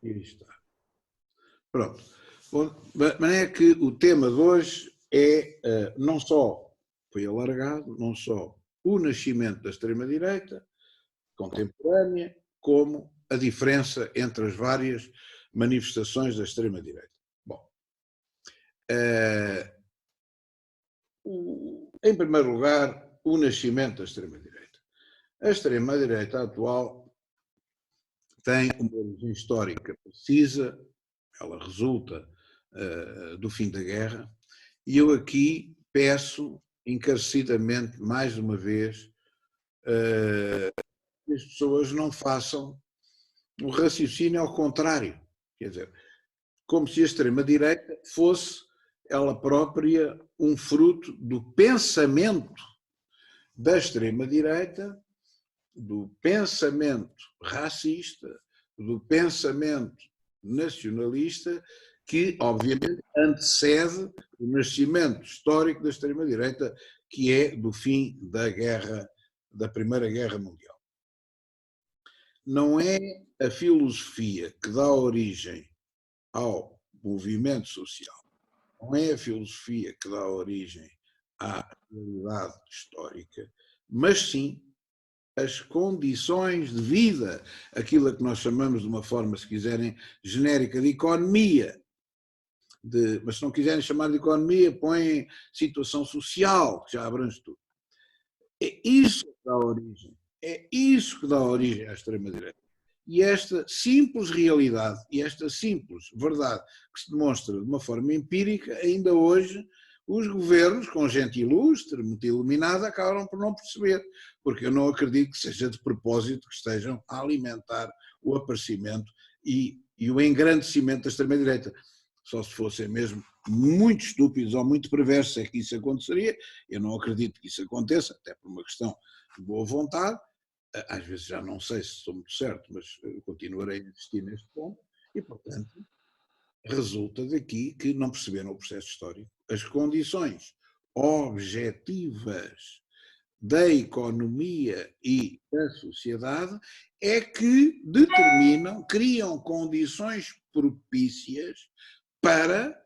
Aí está. Pronto. Bom, de maneira que o tema de hoje é não só, foi alargado, não só o nascimento da extrema-direita contemporânea, como a diferença entre as várias manifestações da extrema-direita. Bom, em primeiro lugar, o nascimento da extrema-direita. A extrema-direita atual tem uma origem histórica precisa, ela resulta do fim da guerra, e eu aqui peço encarecidamente, mais uma vez, que as pessoas não façam um raciocínio ao contrário. Quer dizer, como se a extrema-direita fosse ela própria um fruto do pensamento da extrema-direita, do pensamento racista, do pensamento nacionalista, que, obviamente, antecede o nascimento histórico da extrema-direita, que é do fim da guerra, da Primeira Guerra Mundial. Não é a filosofia que dá origem ao movimento social, não é a filosofia que dá origem à realidade histórica, mas sim as condições de vida, aquilo a que nós chamamos de uma forma, se quiserem, genérica de economia, mas se não quiserem chamar de economia, põem situação social, que já abrange tudo. É isso que dá origem, é isso que dá origem à extrema-direita. E esta simples realidade, e esta simples verdade, que se demonstra de uma forma empírica, ainda hoje os governos, com gente ilustre, muito iluminada, acabam por não perceber, porque eu não acredito que seja de propósito que estejam a alimentar o aparecimento e o engrandecimento da extrema-direita. Só se fossem mesmo muito estúpidos ou muito perversos é que isso aconteceria. Eu não acredito que isso aconteça, até por uma questão de boa vontade. Às vezes já não sei se estou muito certo, mas continuarei a insistir neste ponto. E, portanto, resulta daqui que não perceberam o processo histórico. As condições objetivas da economia e da sociedade é que determinam, criam condições propícias para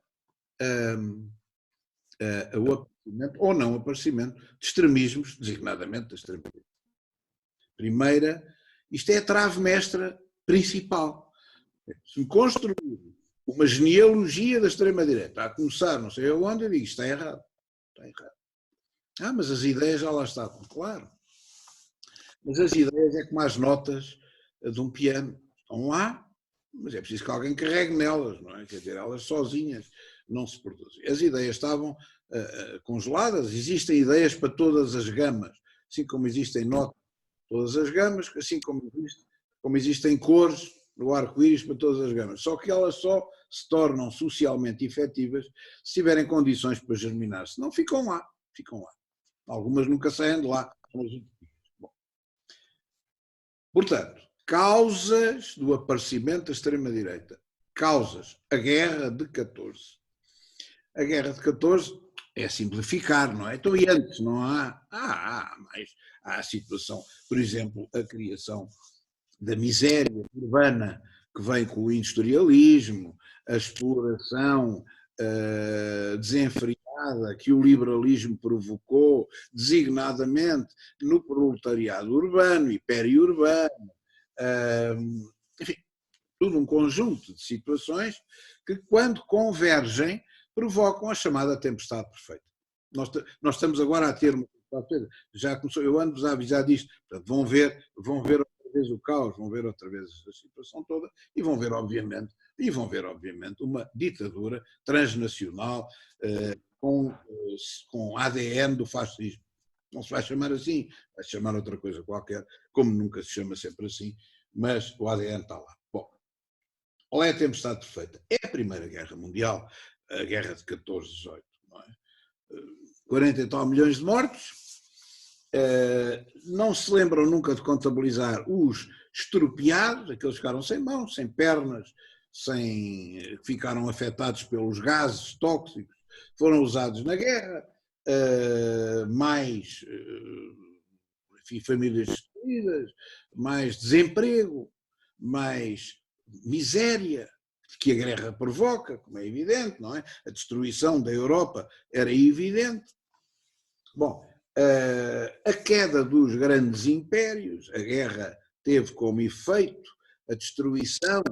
o aparecimento ou não aparecimento de extremismos, designadamente da extrema-direita. Primeira, isto é a trave mestra principal. Se me construir uma genealogia da extrema-direita, a começar não sei aonde, eu digo, isto está errado. Está errado. Mas as ideias já lá estavam, claro. Mas as ideias é como as notas de um piano. Estão lá, mas é preciso que alguém carregue nelas, não é? Quer dizer, elas sozinhas não se produzem. As ideias estavam congeladas, existem ideias para todas as gamas, assim como existem notas para todas as gamas, assim como existem cores no arco-íris para todas as gamas. Só que elas só se tornam socialmente efetivas se tiverem condições para germinar, senão ficam lá, ficam lá. Algumas nunca saem de lá. Bom. Portanto, causas do aparecimento da extrema-direita. Causas. A Guerra de 14. A Guerra de 14 é simplificar, não é? Então, e antes não há? Mas há a situação, por exemplo, a criação da miséria urbana que vem com o industrialismo, a exploração desenfreada que o liberalismo provocou, designadamente no proletariado urbano e periurbano, enfim, tudo um conjunto de situações que, quando convergem, provocam a chamada tempestade perfeita. Nós estamos agora a ter uma tempestade perfeita. Já começou, eu ando-vos a avisar disto, portanto, vão ver outra vez o caos, vão ver outra vez a situação toda e vão ver, obviamente, uma ditadura transnacional com ADN do fascismo. Não se vai chamar assim, vai se chamar outra coisa qualquer, como nunca se chama sempre assim, mas o ADN está lá. Bom, qual é a tempestade perfeita? É a Primeira Guerra Mundial, a Guerra de 14-18, não é? 40 e tal milhões de mortos, não se lembram nunca de contabilizar os estropiados, aqueles que ficaram sem mãos, sem pernas, ficaram afetados pelos gases tóxicos, foram usados na guerra, mais enfim, famílias destruídas, mais desemprego, mais miséria que a guerra provoca, como é evidente, não é? A destruição da Europa era evidente. Bom, a queda dos grandes impérios, a guerra teve como efeito a destruição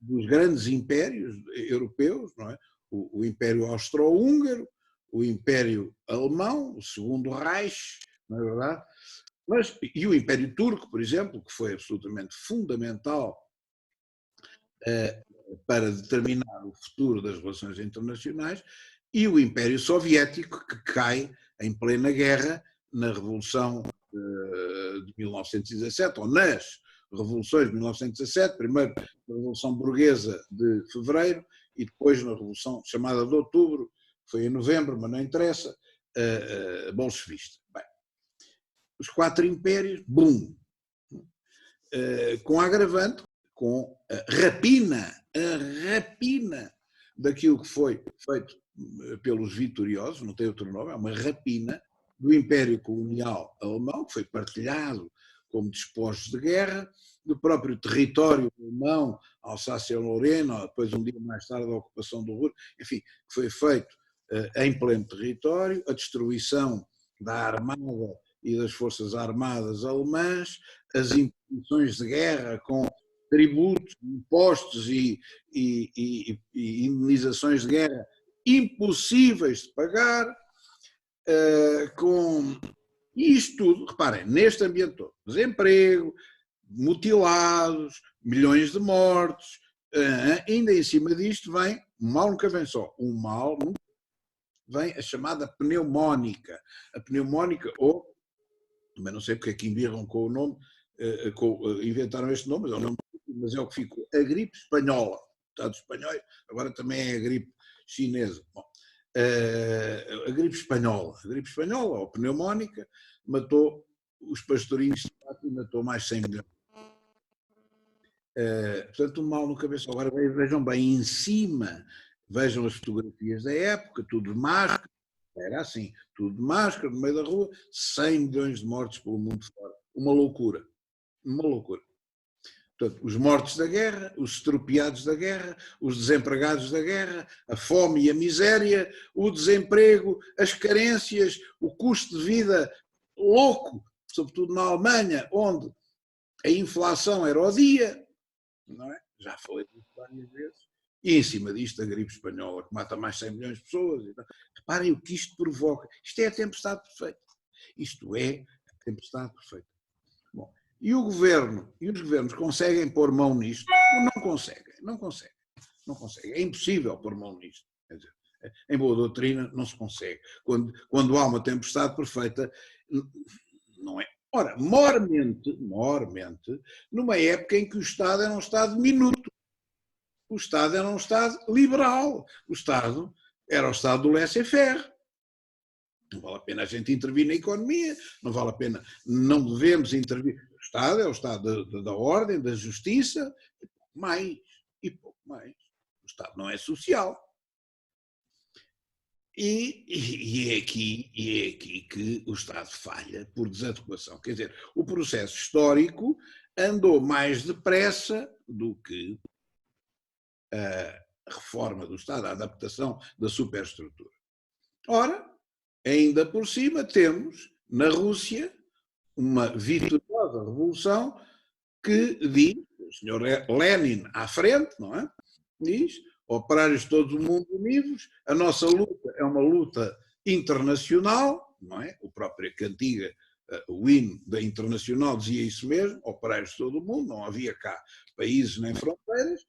dos grandes impérios europeus, não é? O Império Austro-Húngaro, o Império Alemão, o Segundo Reich, não é verdade? E o Império Turco, por exemplo, que foi absolutamente fundamental para determinar o futuro das relações internacionais, e o Império Soviético, que cai em plena guerra na Revolução de 1917, ou nas revoluções de 1917, primeiro na Revolução Burguesa de Fevereiro e depois na Revolução chamada de Outubro, que foi em Novembro, mas não interessa, bolchevista. Bem, os quatro impérios, bum, com agravante, com a rapina daquilo que foi feito pelos vitoriosos, não tem outro nome, é uma rapina do Império Colonial Alemão, que foi partilhado como despojos de guerra, do próprio território alemão, Alsácia-Lorena, depois um dia mais tarde a ocupação do Ruhr, enfim, que foi feito em pleno território, a destruição da armada e das forças armadas alemãs, as imposições de guerra com tributos, impostos e indenizações de guerra impossíveis de pagar, com isto tudo, reparem, neste ambiente todo, desemprego, mutilados, milhões de mortos, ainda em cima disto vem, um mal nunca vem só, um mal vem a chamada pneumónica. A pneumónica, ou, também não sei porque é que embirram com o nome, inventaram este nome, mas é o que ficou, a gripe espanhola. Os espanhóis, agora também é a gripe chinesa. Bom, a gripe espanhola ou pneumónica, matou os pastorinhos de Fátima, matou mais de 100 milhões. Portanto, um mal no cabeça. Agora vejam bem em cima, vejam as fotografias da época, tudo de máscara, era assim, tudo de máscara, no meio da rua, 100 milhões de mortos pelo mundo fora. Uma loucura. Portanto, os mortos da guerra, os estropiados da guerra, os desempregados da guerra, a fome e a miséria, o desemprego, as carências, o custo de vida louco, sobretudo na Alemanha, onde a inflação era ao dia, não é? Já falei disso várias vezes, e em cima disto a gripe espanhola, que mata mais de 100 milhões de pessoas. Reparem o que isto provoca. Isto é a tempestade perfeita. Isto é a tempestade perfeita. Bom, e o governo, e os governos conseguem pôr mão nisto? Não conseguem. É impossível pôr mão nisto. Quer dizer, em boa doutrina não se consegue. Quando há uma tempestade perfeita, não é. Ora, mormente, numa época em que o Estado era um Estado minuto, o Estado era um Estado liberal, o Estado era o Estado do laissez-faire. Não vale a pena a gente intervir na economia, não vale a pena, não devemos intervir. O Estado é o Estado da ordem, da justiça, e pouco mais. O Estado não é social. E é aqui que o Estado falha por desadequação. Quer dizer, o processo histórico andou mais depressa do que a reforma do Estado, a adaptação da superestrutura. Ora, ainda por cima temos na Rússia uma vitoriosa revolução que diz, o senhor Lenin à frente, não é? Diz, operários de todo o mundo unidos, a nossa luta é uma luta internacional, não é? O próprio Cantiga, o hino da Internacional dizia isso mesmo, operários de todo o mundo, não havia cá países nem fronteiras,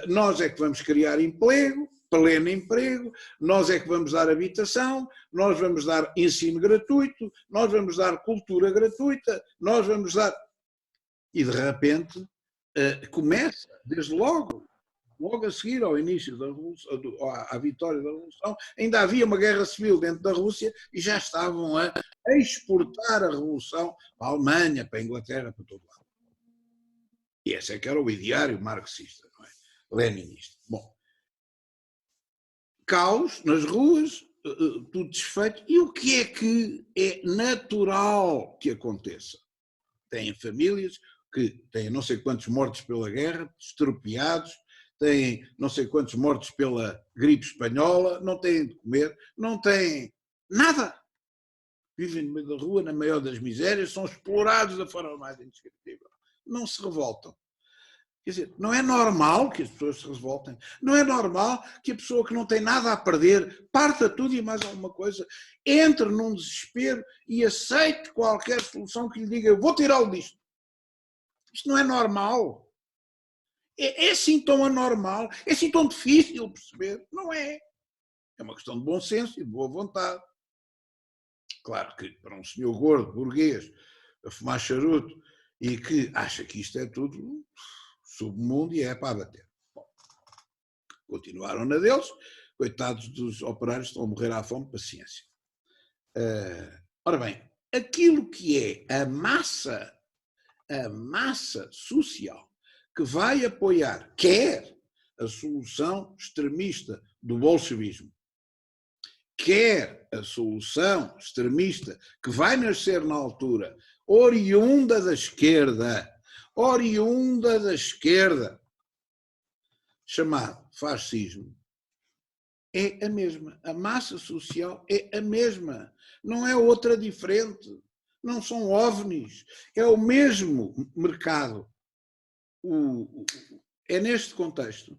nós é que vamos criar emprego, pleno emprego, nós é que vamos dar habitação, nós vamos dar ensino gratuito, nós vamos dar cultura gratuita, nós vamos dar... E de repente começa, desde logo a seguir ao início da Revolução, à vitória da Revolução, ainda havia uma guerra civil dentro da Rússia e já estavam a exportar a Revolução para a Alemanha, para a Inglaterra, para todo lado. E esse é que era o ideário marxista, não é? Leninista. Bom, caos nas ruas, tudo desfeito. E o que é natural que aconteça? Têm famílias, que têm não sei quantos mortos pela guerra, estropiados, têm não sei quantos mortos pela gripe espanhola, não têm de comer, não têm nada. Vivem no meio da rua, na maior das misérias, são explorados da forma mais indescritível. Não se revoltam. Quer dizer, não é normal que as pessoas se revoltem. Não é normal que a pessoa que não tem nada a perder parta tudo e mais alguma coisa, entre num desespero e aceite qualquer solução que lhe diga eu vou tirá-lo disto. Isto não é normal. É assim tão anormal, é assim tão difícil de perceber. Não é. É uma questão de bom senso e de boa vontade. Claro que para um senhor gordo, burguês, a fumar charuto e que acha que isto é tudo submundo e é para abater. Bom, continuaram na deles, coitados dos operários estão a morrer à fome, paciência. Ora bem, aquilo que é a massa social que vai apoiar quer a solução extremista do bolchevismo, quer a solução extremista que vai nascer na altura, oriunda da esquerda, chamado fascismo, é a mesma. A massa social é a mesma. Não é outra diferente. Não são ovnis. É o mesmo mercado. É neste contexto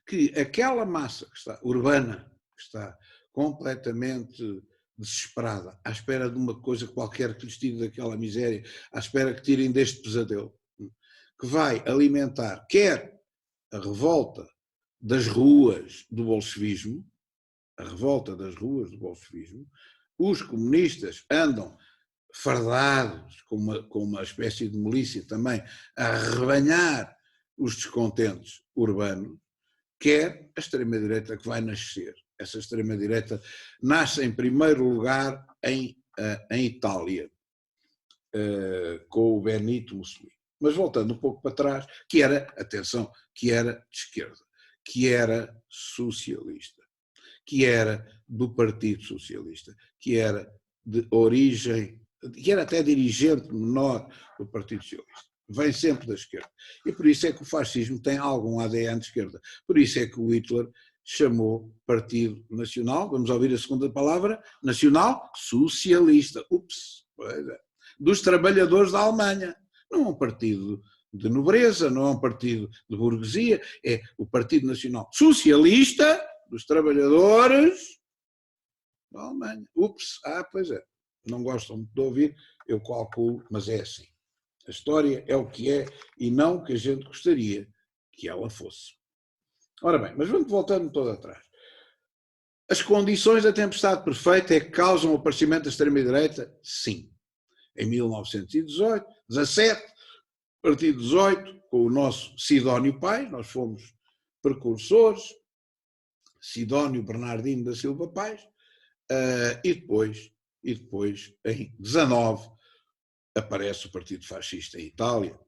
que aquela massa que está urbana, que está completamente desesperada, à espera de uma coisa qualquer que lhes tire daquela miséria, à espera que tirem deste pesadelo, que vai alimentar quer a revolta das ruas do bolchevismo, os comunistas andam fardados com uma espécie de milícia também a arrebanhar os descontentes urbanos, quer a extrema-direita que vai nascer. Essa extrema-direita nasce em primeiro lugar em Itália, com o Benito Mussolini. Mas voltando um pouco para trás, que era, atenção, que era de esquerda, que era socialista, que era do Partido Socialista, que era de origem, que era até dirigente menor do Partido Socialista. Vem sempre da esquerda. E por isso é que o fascismo tem algum ADN de esquerda. Por isso é que o Hitler chamou Partido Nacional, vamos ouvir a segunda palavra, Nacional Socialista. Ups, pois é. Dos trabalhadores da Alemanha. Não é um partido de nobreza, não é um partido de burguesia, é o Partido Nacional Socialista dos trabalhadores da Alemanha. Ups, pois é. Não gostam muito de ouvir, eu calculo, mas é assim. A história é o que é e não o que a gente gostaria que ela fosse. Ora bem, mas vamos voltando todo atrás. As condições da tempestade perfeita é que causam o aparecimento da extrema-direita? Sim. Em 1918, 17, a partir de 18, com o nosso Sidónio Pai, nós fomos precursores, Sidónio Bernardino da Silva Pais, e depois, em 19, aparece o Partido Fascista em Itália,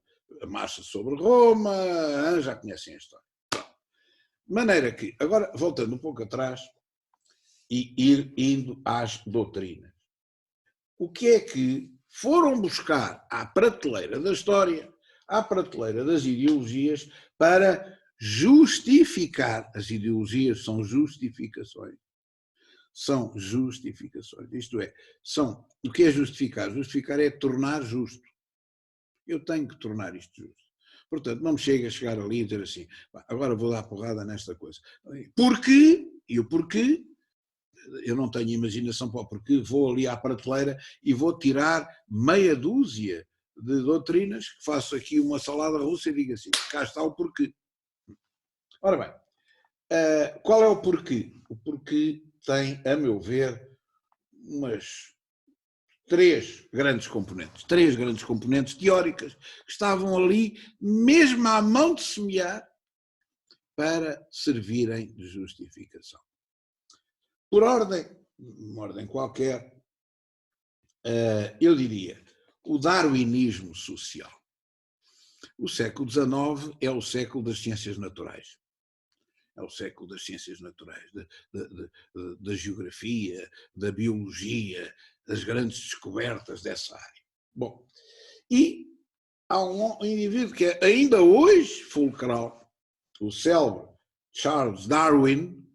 a marcha sobre Roma, já conhecem a história. De maneira que, agora, voltando um pouco atrás e ir indo às doutrinas. O que é que foram buscar à prateleira da história, à prateleira das ideologias, para justificar? As ideologias são justificações. São justificações. Isto é, o que é justificar? Justificar é tornar justo. Eu tenho que tornar isto justo. Portanto, não me chega a chegar ali e dizer assim, agora vou dar porrada nesta coisa. Porquê? E o porquê? Eu não tenho imaginação para o porquê, vou ali à prateleira e vou tirar meia dúzia de doutrinas, que faço aqui uma salada russa e digo assim, cá está o porquê. Ora bem, qual é o porquê? O porquê tem, a meu ver, três grandes componentes teóricas que estavam ali, mesmo à mão de semear, para servirem de justificação. Por ordem, uma ordem qualquer, eu diria, o darwinismo social. O século XIX é o século das ciências naturais. É o século das ciências naturais, da geografia, da biologia, das grandes descobertas dessa área. Bom, e há um indivíduo que é ainda hoje fulcral, o célebre Charles Darwin,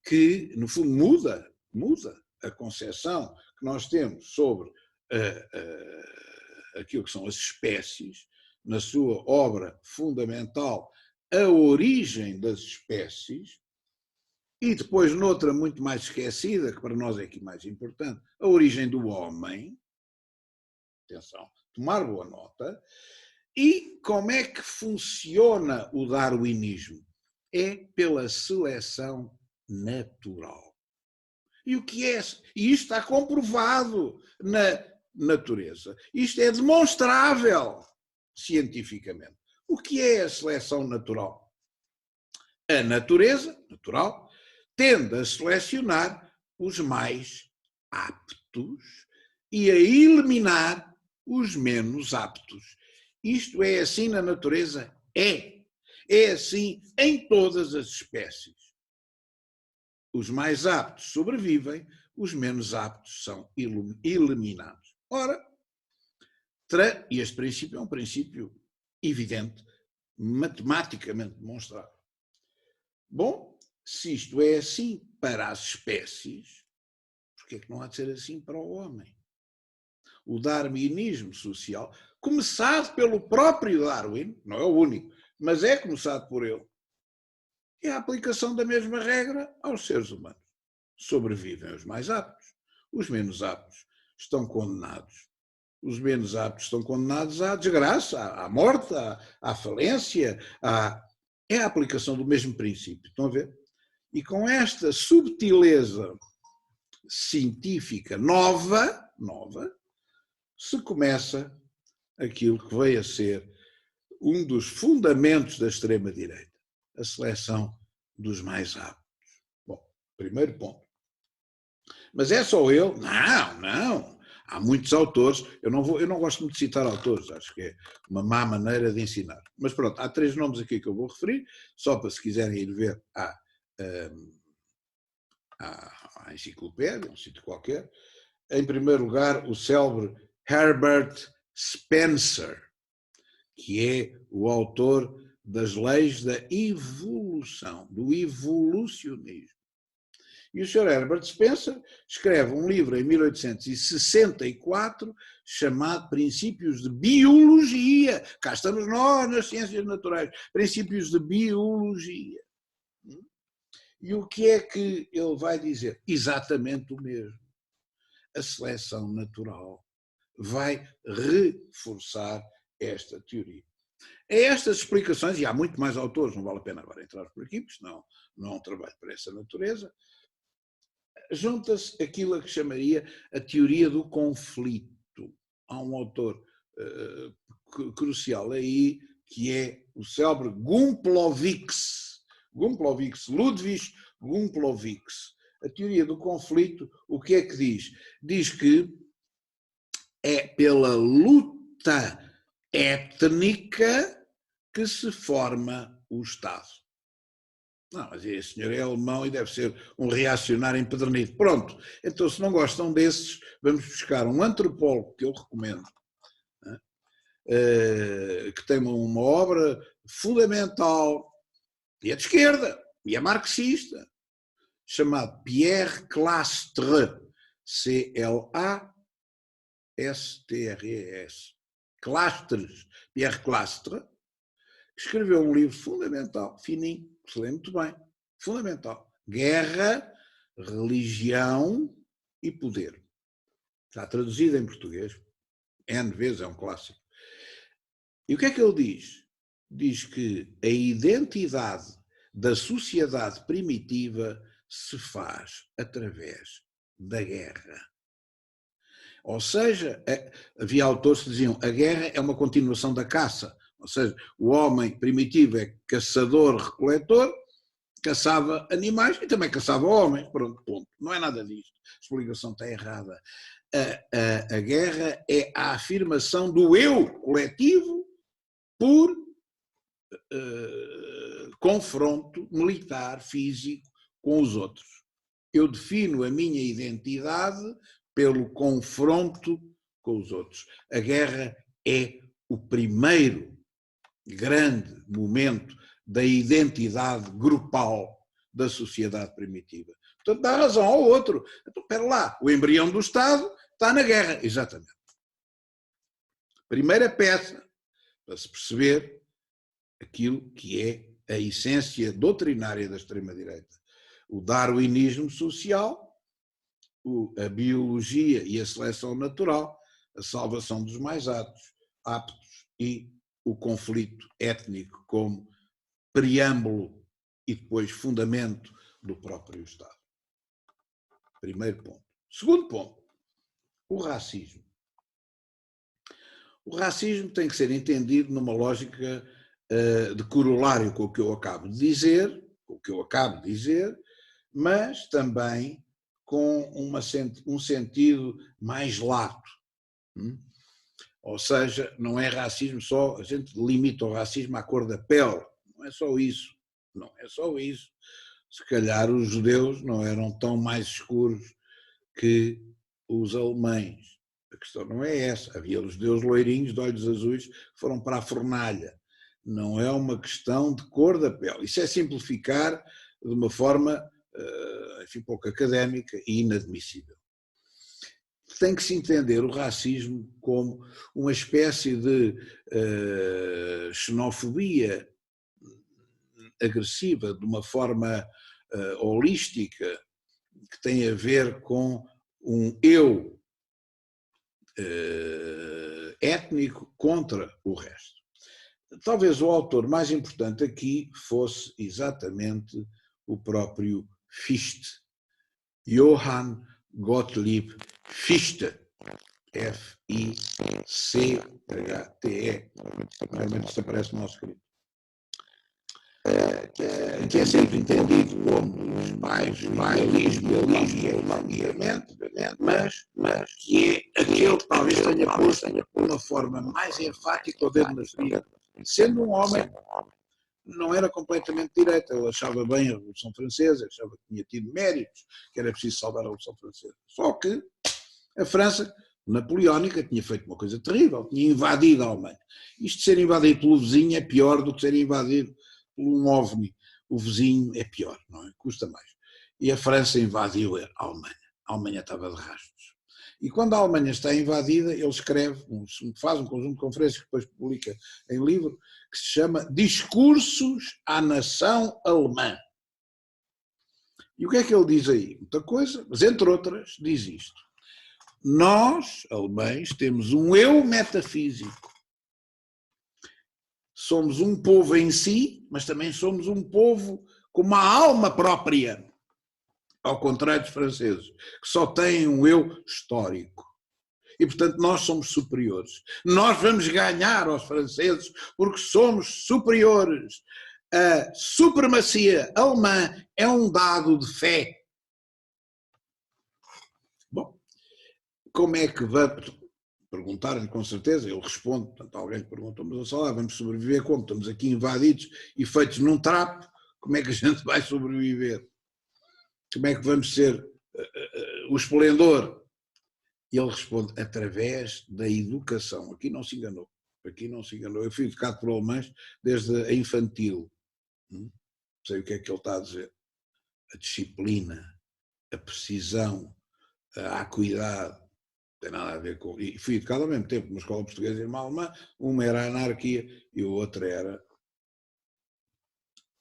que, no fundo, muda a concepção que nós temos sobre aquilo que são as espécies, na sua obra fundamental, A Origem das Espécies, e depois noutra muito mais esquecida, que para nós é aqui mais importante, A Origem do Homem. Atenção, tomar boa nota. E como é que funciona o darwinismo? É pela seleção natural. E o que é? E isto está comprovado na natureza. Isto é demonstrável cientificamente. O que é a seleção natural? A natureza, natural, tende a selecionar os mais aptos e a eliminar os menos aptos. Isto é assim na natureza? É. É assim em todas as espécies. Os mais aptos sobrevivem, os menos aptos são eliminados. Ora, e este princípio é um princípio evidente, matematicamente demonstrado. Bom, se isto é assim para as espécies, por que é que não há de ser assim para o homem? O darwinismo social, começado pelo próprio Darwin, não é o único, mas é começado por ele, é a aplicação da mesma regra aos seres humanos. Sobrevivem os mais aptos, os menos aptos estão condenados. Os menos aptos estão condenados à desgraça, à morte, à falência. É a aplicação do mesmo princípio, estão a ver? E com esta subtileza científica nova, se começa aquilo que veio a ser um dos fundamentos da extrema-direita, a seleção dos mais aptos. Bom, primeiro ponto. Mas é só ele? Não. Há muitos autores, eu não gosto muito de citar autores, acho que é uma má maneira de ensinar. Mas pronto, há 3 nomes aqui que eu vou referir, só para se quiserem ir ver à enciclopédia, um sítio qualquer. Em primeiro lugar, o célebre Herbert Spencer, que é o autor das leis da evolução, do evolucionismo. E o Sr. Herbert Spencer escreve um livro em 1864 chamado Princípios de Biologia. Cá estamos nós nas ciências naturais. Princípios de Biologia. E o que é que ele vai dizer? Exatamente o mesmo. A seleção natural vai reforçar esta teoria. A estas explicações, e há muito mais autores, não vale a pena agora entrar por aqui, porque senão não é um trabalho para essa natureza, junta-se aquilo a que chamaria a teoria do conflito. Há um autor crucial aí, que é o célebre Gumplovics, Ludwig Gumplovics. A teoria do conflito, o que é que diz? Diz que é pela luta étnica que se forma o Estado. Não, mas esse senhor é alemão e deve ser um reacionário empedernido. Pronto, então se não gostam desses, vamos buscar um antropólogo que eu recomendo, que tem uma obra fundamental, e é de esquerda, e é marxista, chamado Pierre Clastres, C-L-A-S-T-R-E-S, Clastres, Pierre Clastres, que escreveu um livro fundamental, fininho, que se lê muito bem, fundamental, Guerra, Religião e Poder. Está traduzido em português, N vezes, é um clássico. E o que é que ele diz? Diz que a identidade da sociedade primitiva se faz através da guerra. Ou seja, havia autores que diziam que a guerra é uma continuação da caça. Ou seja, o homem primitivo é caçador-recoletor, caçava animais e também caçava homens. Pronto, ponto. Não é nada disto. A explicação está errada. A guerra é a afirmação do eu coletivo por confronto militar, físico, com os outros. Eu defino a minha identidade pelo confronto com os outros. A guerra é o primeiro grande momento da identidade grupal da sociedade primitiva. Portanto, dá razão ao outro. Então, espera lá, o embrião do Estado está na guerra. Exatamente. Primeira peça para se perceber aquilo que é a essência doutrinária da extrema-direita. O darwinismo social, a biologia e a seleção natural, a salvação dos mais aptos e o conflito étnico como preâmbulo e depois fundamento do próprio Estado. Primeiro ponto. Segundo ponto, o racismo. O racismo tem que ser entendido numa lógica de corolário com o que eu acabo de dizer, mas também com um sentido mais lato. Ou seja, não é racismo só, a gente limita o racismo à cor da pele, não é só isso, não é só isso. Se calhar os judeus não eram tão mais escuros que os alemães. A questão não é essa. Havia os judeus loirinhos de olhos azuis que foram para a fornalha. Não é uma questão de cor da pele. Isso é simplificar de uma forma, enfim, pouco académica e inadmissível. Tem que se entender o racismo como uma espécie de xenofobia agressiva, de uma forma holística, que tem a ver com um eu étnico contra o resto. Talvez o autor mais importante aqui fosse exatamente o próprio Fichte, Johann Gottlieb Fichte, F-I-C-H-T-E, realmente isso aparece no nosso escrito, que é sempre entendido como os pais do idealismo mas que é aquele que talvez tenha posto de uma forma mais enfática o dedo na ferida. Sendo um homem, não era completamente direito, ele achava bem a Revolução Francesa, achava que tinha tido méritos, que era preciso salvar a Revolução Francesa. Só que a França napoleónica tinha feito uma coisa terrível, tinha invadido a Alemanha. Isto de ser invadido pelo vizinho é pior do que ser invadido por um OVNI. O vizinho é pior, não é? Custa mais. E a França invadiu a Alemanha. A Alemanha estava de rastros. E quando a Alemanha está invadida, ele escreve, faz um conjunto de conferências que depois publica em livro, que se chama Discursos à Nação Alemã. E o que é que ele diz aí? Muita coisa, mas entre outras diz isto. Nós, alemães, temos um eu metafísico. Somos um povo em si, mas também somos um povo com uma alma própria, ao contrário dos franceses, que só têm um eu histórico. E, portanto, nós somos superiores. Nós vamos ganhar aos franceses porque somos superiores. A supremacia alemã é um dado de fé. Bom, como é que vamos... Perguntaram-lhe com certeza, ele responde, portanto alguém perguntou, mas só lá, vamos sobreviver como? Estamos aqui invadidos e feitos num trapo, como é que a gente vai sobreviver? Como é que vamos ser o esplendor? E ele responde, através da educação. Aqui não se enganou. Eu fui educado por alemães desde a infantil. Não sei o que é que ele está a dizer. A disciplina, a precisão, a acuidade. Não tem nada a ver com... E fui educado ao mesmo tempo numa escola portuguesa e numa alemã. Uma era a anarquia e a outra era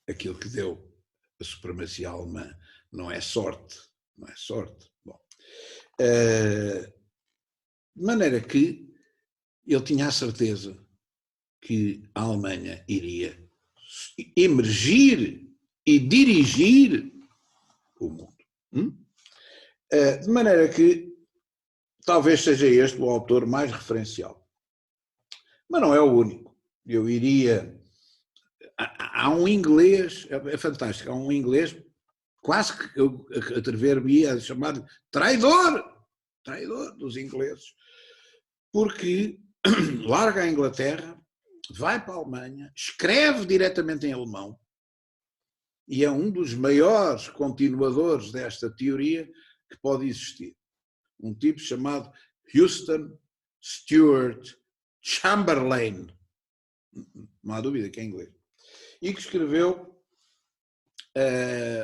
aquilo que deu a supremacia alemã. Não é sorte. Bom, de maneira que ele tinha a certeza que a Alemanha iria emergir e dirigir o mundo. De maneira que talvez seja este o autor mais referencial. Mas não é o único. Eu iria... Há um inglês, é fantástico, há um inglês, quase que eu atrever-me a chamar de traidor dos ingleses, porque larga a Inglaterra, vai para a Alemanha, escreve diretamente em alemão, e é um dos maiores continuadores desta teoria que pode existir. Um tipo chamado Houston Stewart Chamberlain, não há dúvida que é inglês, e que escreveu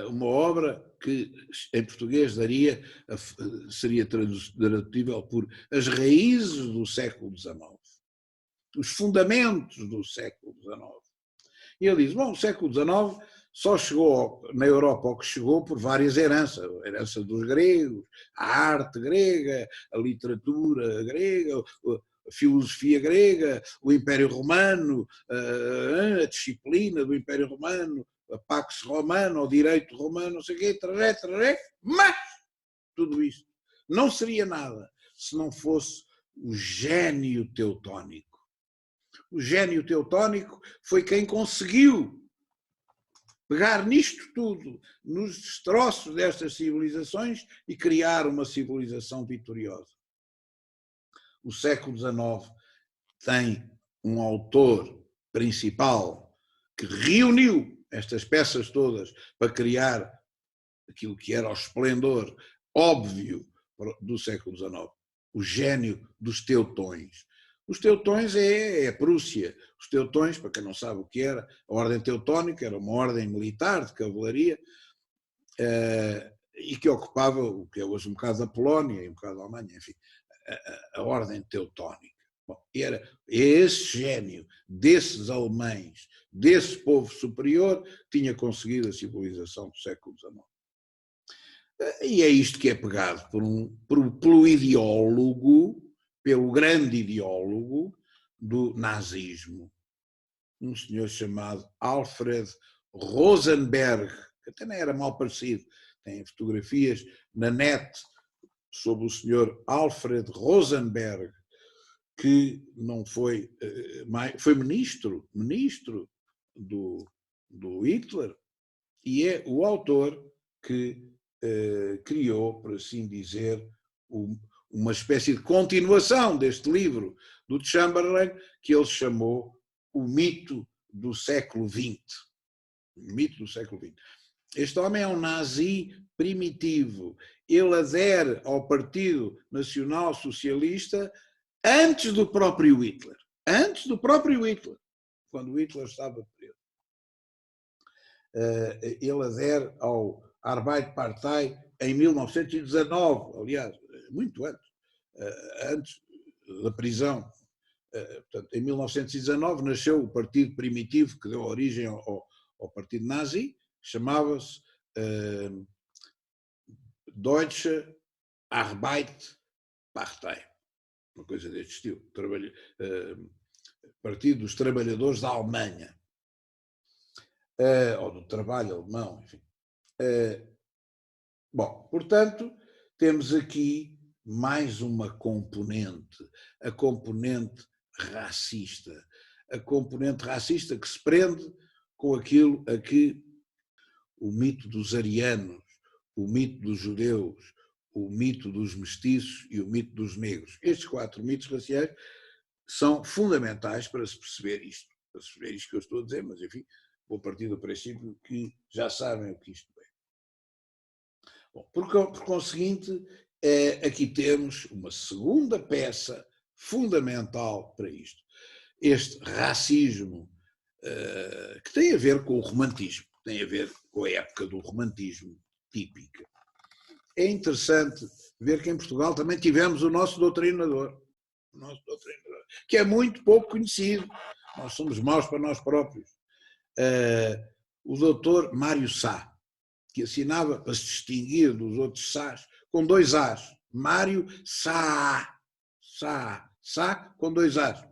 uma obra que em português seria traduzível por As Raízes do Século XIX, os fundamentos do século XIX. E ele diz, bom, o século XIX só chegou na Europa ao que chegou por várias heranças, a herança dos gregos, a arte grega, a literatura grega, a filosofia grega, o Império Romano, a disciplina do Império Romano, a Pax Romana, o direito romano, não sei o quê, mas tudo isto não seria nada se não fosse o gênio teutónico. O gênio teutónico foi quem conseguiu pegar nisto tudo, nos destroços destas civilizações e criar uma civilização vitoriosa. O século XIX tem um autor principal que reuniu estas peças todas para criar aquilo que era o esplendor óbvio do século XIX, o gênio dos teutões. Os teutões é a Prússia. Os teutões, para quem não sabe o que era, a Ordem Teutónica era uma ordem militar de cavalaria e que ocupava o que é hoje um bocado da Polónia e um bocado da Alemanha, enfim, a Ordem Teutónica. Bom, era esse gênio desses alemães, desse povo superior, que tinha conseguido a civilização do século XIX. E é isto que é pegado pelo ideólogo, pelo grande ideólogo do nazismo, um senhor chamado Alfred Rosenberg, que até nem era mal parecido, tem fotografias na net sobre o senhor Alfred Rosenberg, que não foi ministro do Hitler, e é o autor que criou, por assim dizer, uma espécie de continuação deste livro do Chamberlain, que ele chamou O Mito do Século XX. O Mito do Século XX. Este homem é um nazi primitivo. Ele adere ao Partido Nacional Socialista antes do próprio Hitler. Antes do próprio Hitler, quando o Hitler estava preso. Ele adere ao Arbeiterpartei em 1919, aliás, muito antes da prisão. Portanto, em 1919 nasceu o partido primitivo que deu origem ao partido nazi, chamava-se Deutsche Arbeiterpartei, uma coisa deste estilo, Partido dos Trabalhadores da Alemanha, ou do trabalho alemão, enfim. Bom, portanto, temos aqui mais uma componente, a componente racista que se prende com aquilo a que o mito dos arianos, o mito dos judeus, o mito dos mestiços e o mito dos negros. Estes 4 mitos raciais são fundamentais para se perceber isto que eu estou a dizer, mas enfim, vou partir do princípio que já sabem o que isto é. Bom, por conseguinte, aqui temos uma segunda peça fundamental para isto. Este racismo que tem a ver com o romantismo, tem a ver com a época do romantismo típica. É interessante ver que em Portugal também tivemos o nosso doutrinador, que é muito pouco conhecido. Nós somos maus para nós próprios. O doutor Mário Sá, que assinava para se distinguir dos outros Sás, com 2 As. Mário Sá. Sá com 2 As.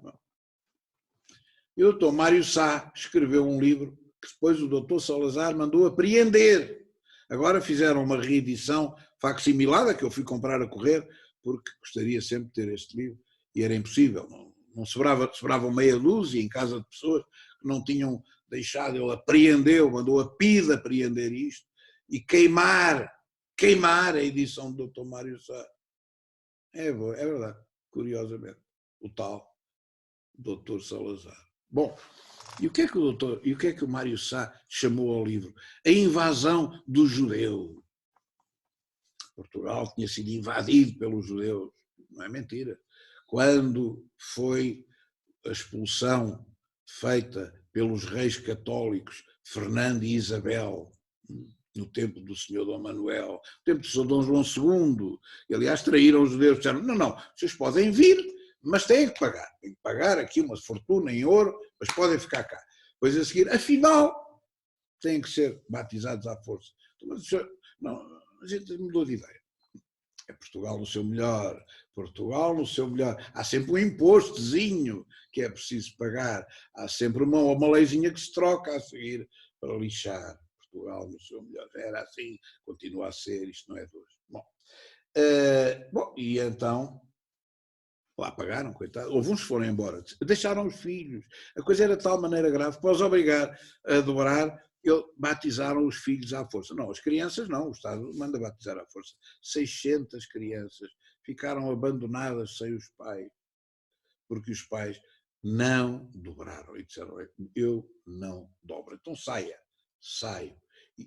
E o doutor Mário Sá escreveu um livro que depois o doutor Salazar mandou apreender. Agora fizeram uma reedição facsimilada, que eu fui comprar a correr, porque gostaria sempre de ter este livro, e era impossível. Não sobravam meia dúzia em casa de pessoas que não tinham deixado. Ele apreendeu, mandou a PIDE apreender isto, e queimar a edição do Dr. Mário Sá. É verdade, curiosamente, o tal Dr. Salazar. Bom, e o que é que o Mário Sá chamou ao livro? A invasão do judeu. Portugal tinha sido invadido pelos judeus, não é mentira. Quando foi a expulsão feita pelos reis católicos Fernando e Isabel, no tempo do Senhor Dom Manuel, no tempo do Senhor Dom João II, e, aliás, traíram os judeus, disseram, não, vocês podem vir, mas têm que pagar aqui uma fortuna em ouro, mas podem ficar cá. Depois a seguir, afinal, têm que ser batizados à força. Não, a gente mudou de ideia. É Portugal no seu melhor, Portugal no seu melhor. Há sempre um impostozinho que é preciso pagar, há sempre uma leizinha que se troca a seguir para lixar. Portugal no seu melhor. Era assim, continua a ser, isto não é de hoje. Bom, e então, lá pagaram, coitado. Houve uns que foram embora, deixaram os filhos. A coisa era de tal maneira grave que, para os obrigar a dobrar, batizaram os filhos à força. Não, as crianças não, o Estado manda batizar à força. 600 crianças ficaram abandonadas sem os pais, porque os pais não dobraram. E disseram, eu não dobro. Então saio.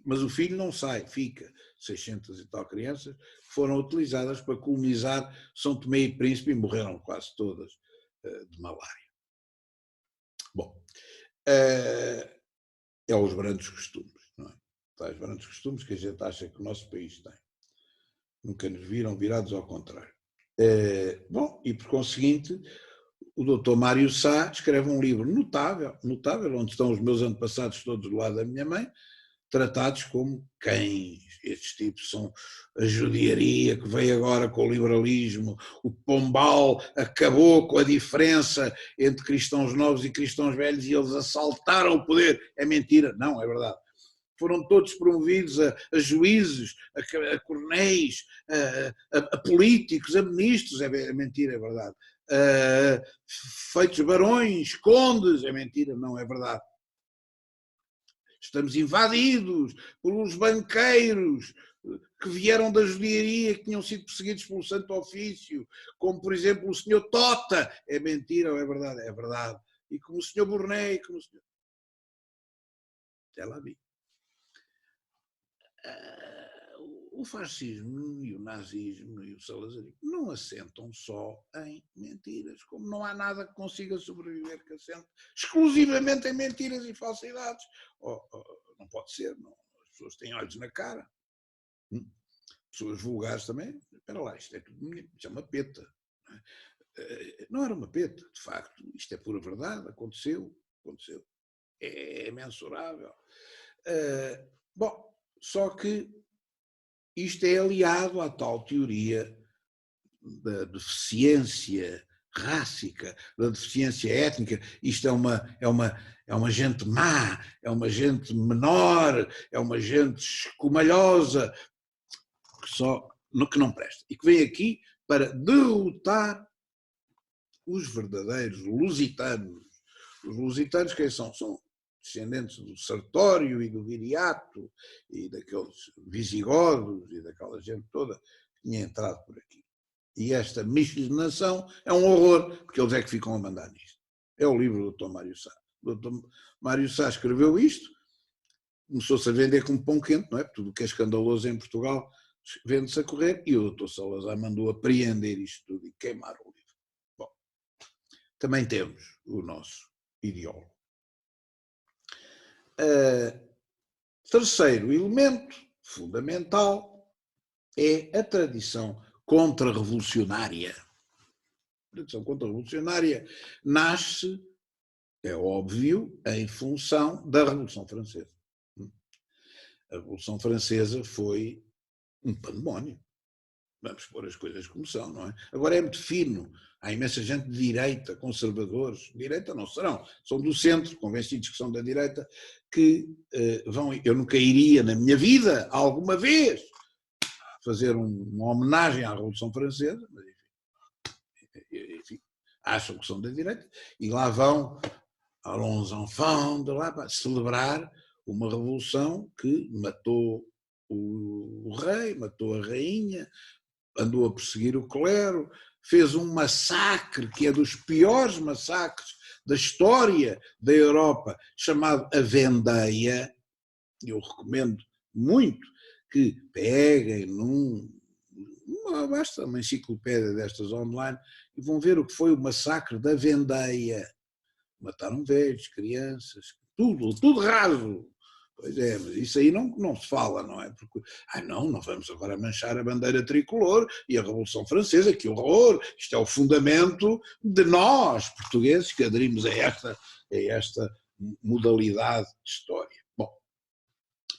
Mas o filho não sai, fica. 600 e tal crianças foram utilizadas para colonizar São Tomé e Príncipe e morreram quase todas de malária. Bom, é os grandes costumes, não é? Tais grandes costumes que a gente acha que o nosso país tem. Nunca nos viram virados ao contrário. Bom, e por conseguinte, o Dr. Mário Sá escreve um livro notável, onde estão os meus antepassados todos do lado da minha mãe, tratados como cães. Estes tipos são a judiaria que veio agora com o liberalismo, o Pombal acabou com a diferença entre cristãos novos e cristãos velhos e eles assaltaram o poder. É mentira? Não, é verdade. Foram todos promovidos a juízes, a coronéis, a políticos, a ministros. É mentira, é verdade. Feitos barões, condes. É mentira, não é verdade. Estamos invadidos pelos banqueiros que vieram da judiaria, que tinham sido perseguidos pelo Santo Ofício, como, por exemplo, o Sr. Tota. É mentira ou é verdade? É verdade. E como o Sr. Burnet, como o Sr. Já lá vi. O fascismo e o nazismo e o salazarismo não assentam só em mentiras, como não há nada que consiga sobreviver que assente exclusivamente em mentiras e falsidades. Não pode ser, não. As pessoas têm olhos na cara. Pessoas vulgares também. Espera lá, isto é tudo, isto é uma peta. Não era uma peta, de facto, isto é pura verdade, aconteceu. É mensurável. Bom, só que isto é aliado à tal teoria da deficiência rássica, da deficiência étnica. Isto é uma gente má, é uma gente menor, é uma gente escumalhosa, que não presta. E que vem aqui para derrotar os verdadeiros lusitanos. Os lusitanos quem são? São descendentes do Sartório e do Viriato e daqueles visigodos e daquela gente toda que tinha entrado por aqui. E esta miscigenação é um horror, porque eles é que ficam a mandar nisto. É o livro do Dr. Mário Sá. O Dr. Mário Sá escreveu isto, começou-se a vender como pão quente, não é? Tudo o que é escandaloso em Portugal vende-se a correr, e o Dr. Salazar mandou apreender isto tudo e queimar o livro. Bom, também temos o nosso ideólogo. Terceiro elemento fundamental é a tradição contra-revolucionária. A tradição contra-revolucionária nasce, é óbvio, em função da Revolução Francesa. A Revolução Francesa foi um pandemónio. Vamos pôr as coisas como são, não é? Agora é muito fino. Há imensa gente de direita, conservadores. Direita não serão, são do centro, convencidos que são da direita, que vão. Eu nunca iria na minha vida, alguma vez, fazer uma homenagem à Revolução Francesa, mas enfim, acham que são da direita, e lá vão, allons enfants, de lá para celebrar uma revolução que matou o rei, matou a rainha, andou a perseguir o clero, fez um massacre que é dos piores massacres da história da Europa, chamado a Vendeia. Eu recomendo muito que peguem basta uma enciclopédia destas online e vão ver o que foi o massacre da Vendeia. mataram velhos, crianças, tudo raso. Pois é, mas isso aí não se fala, não é? Porque, não vamos agora manchar a bandeira tricolor e a Revolução Francesa, que horror, isto é o fundamento de nós, portugueses, que aderimos a esta modalidade de história. Bom,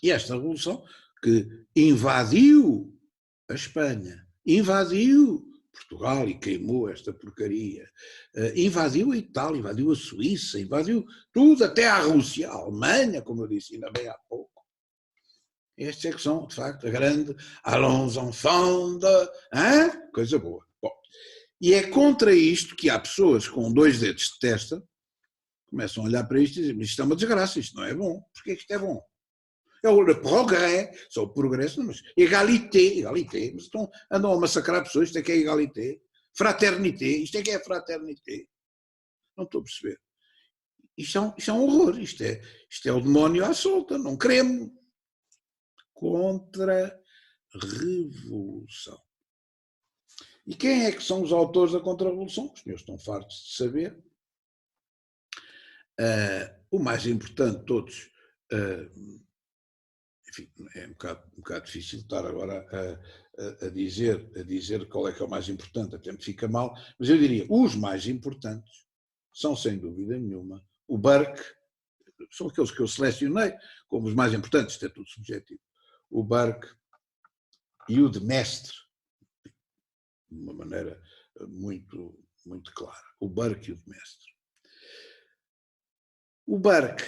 e esta Revolução que invadiu a Espanha, invadiu Portugal e queimou esta porcaria, invadiu a Itália, invadiu a Suíça, invadiu tudo, até a Rússia, a Alemanha, como eu disse ainda bem há pouco. Estes é que são, de facto, a grande allons enfants coisa boa. Bom, e é contra isto que há pessoas com 2 dedos de testa começam a olhar para isto e dizem, isto é uma desgraça, isto não é bom. Porquê que isto é bom? É o progresso, só o progresso, mas égalité, mas andam a massacrar pessoas, isto é que é égalité, fraternité, isto é que é fraternité. Não estou a perceber. Isto é um horror, isto é o demónio à solta, não queremos. Contra-revolução. E quem é que são os autores da contra-revolução? Os senhores estão fartos de saber. O mais importante de todos, enfim, é um bocado difícil estar agora a dizer qual é que é o mais importante, até me fica mal, mas eu diria, os mais importantes são, sem dúvida nenhuma, o Burke, são aqueles que eu selecionei como os mais importantes, isto é tudo subjetivo, o Burke e o de Mestre, de uma maneira muito, muito clara, o Burke e o de Mestre. O Burke,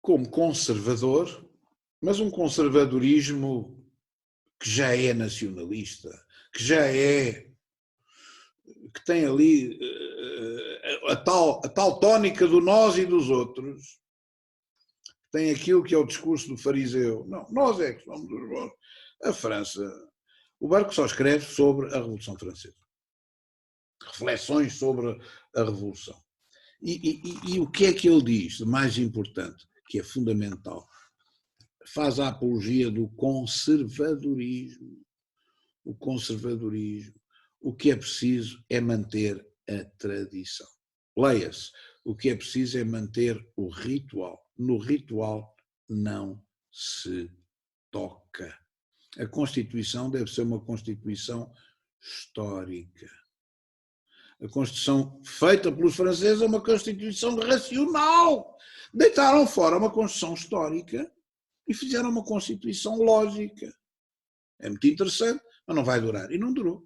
como conservador, mas um conservadorismo que já é nacionalista, que tem ali a tal tónica do nós e dos outros, tem aquilo que é o discurso do fariseu. Não, nós é que somos os bons. A França, o Burke só escreve sobre a Revolução Francesa. Reflexões sobre a Revolução. E o que é que ele diz de mais importante, que é fundamental? Faz a apologia do conservadorismo. O conservadorismo. O que é preciso é manter a tradição. Leia-se. O que é preciso é manter o ritual. No ritual não se toca. A Constituição deve ser uma Constituição histórica. A Constituição feita pelos franceses é uma Constituição racional. Deitaram fora uma Constituição histórica e fizeram uma Constituição lógica. É muito interessante, mas não vai durar. E não durou.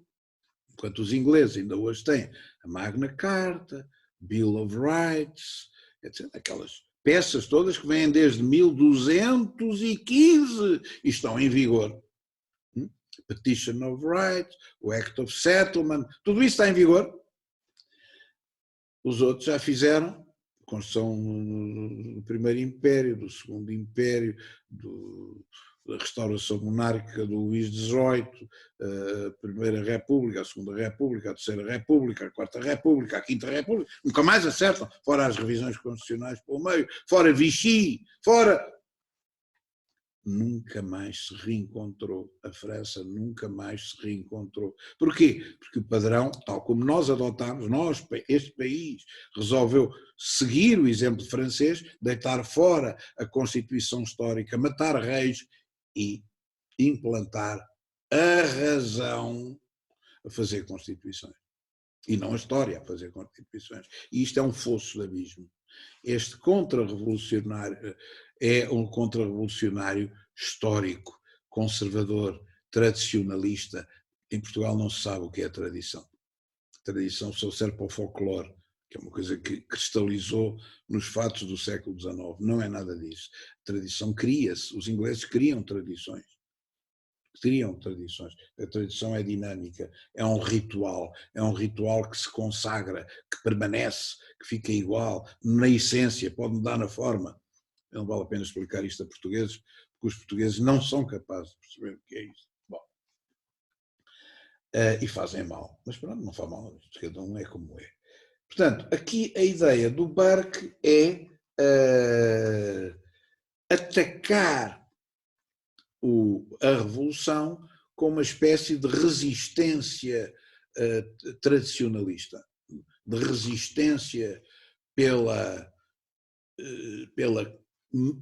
Enquanto os ingleses ainda hoje têm a Magna Carta, Bill of Rights, etc. Aquelas peças todas que vêm desde 1215 e estão em vigor. Petition of Rights, o Act of Settlement, tudo isso está em vigor. Os outros já fizeram Constituição do Primeiro Império, do Segundo Império, da restauração monárquica do Luís XVIII, a Primeira República, a Segunda República, a Terceira República, a Quarta República, a Quinta República, nunca mais acertam, fora as revisões constitucionais pelo meio, fora Vichy, fora... Nunca mais se reencontrou, a França nunca mais se reencontrou. Porquê? Porque o padrão, tal como nós adotámos, este país resolveu seguir o exemplo francês, deitar fora a Constituição Histórica, matar reis e implantar a razão a fazer Constituições. E não a história a fazer Constituições. E isto é um fosso de abismo. Este contra-revolucionário é um contra-revolucionário histórico, conservador, tradicionalista. Em Portugal não se sabe o que é tradição. Tradição só serve para o folclore, que é uma coisa que cristalizou nos fatos do século XIX. Não é nada disso. A tradição cria-se. Os ingleses criam tradições. A tradição é dinâmica, é um ritual que se consagra, que permanece, que fica igual, na essência, pode mudar na forma. Não vale a pena explicar isto a portugueses, porque os portugueses não são capazes de perceber o que é isto. Bom, e fazem mal, mas pronto, não faz mal, cada um é como é. Portanto, aqui a ideia do Burke é atacar a Revolução como uma espécie de resistência tradicionalista, de resistência pela pela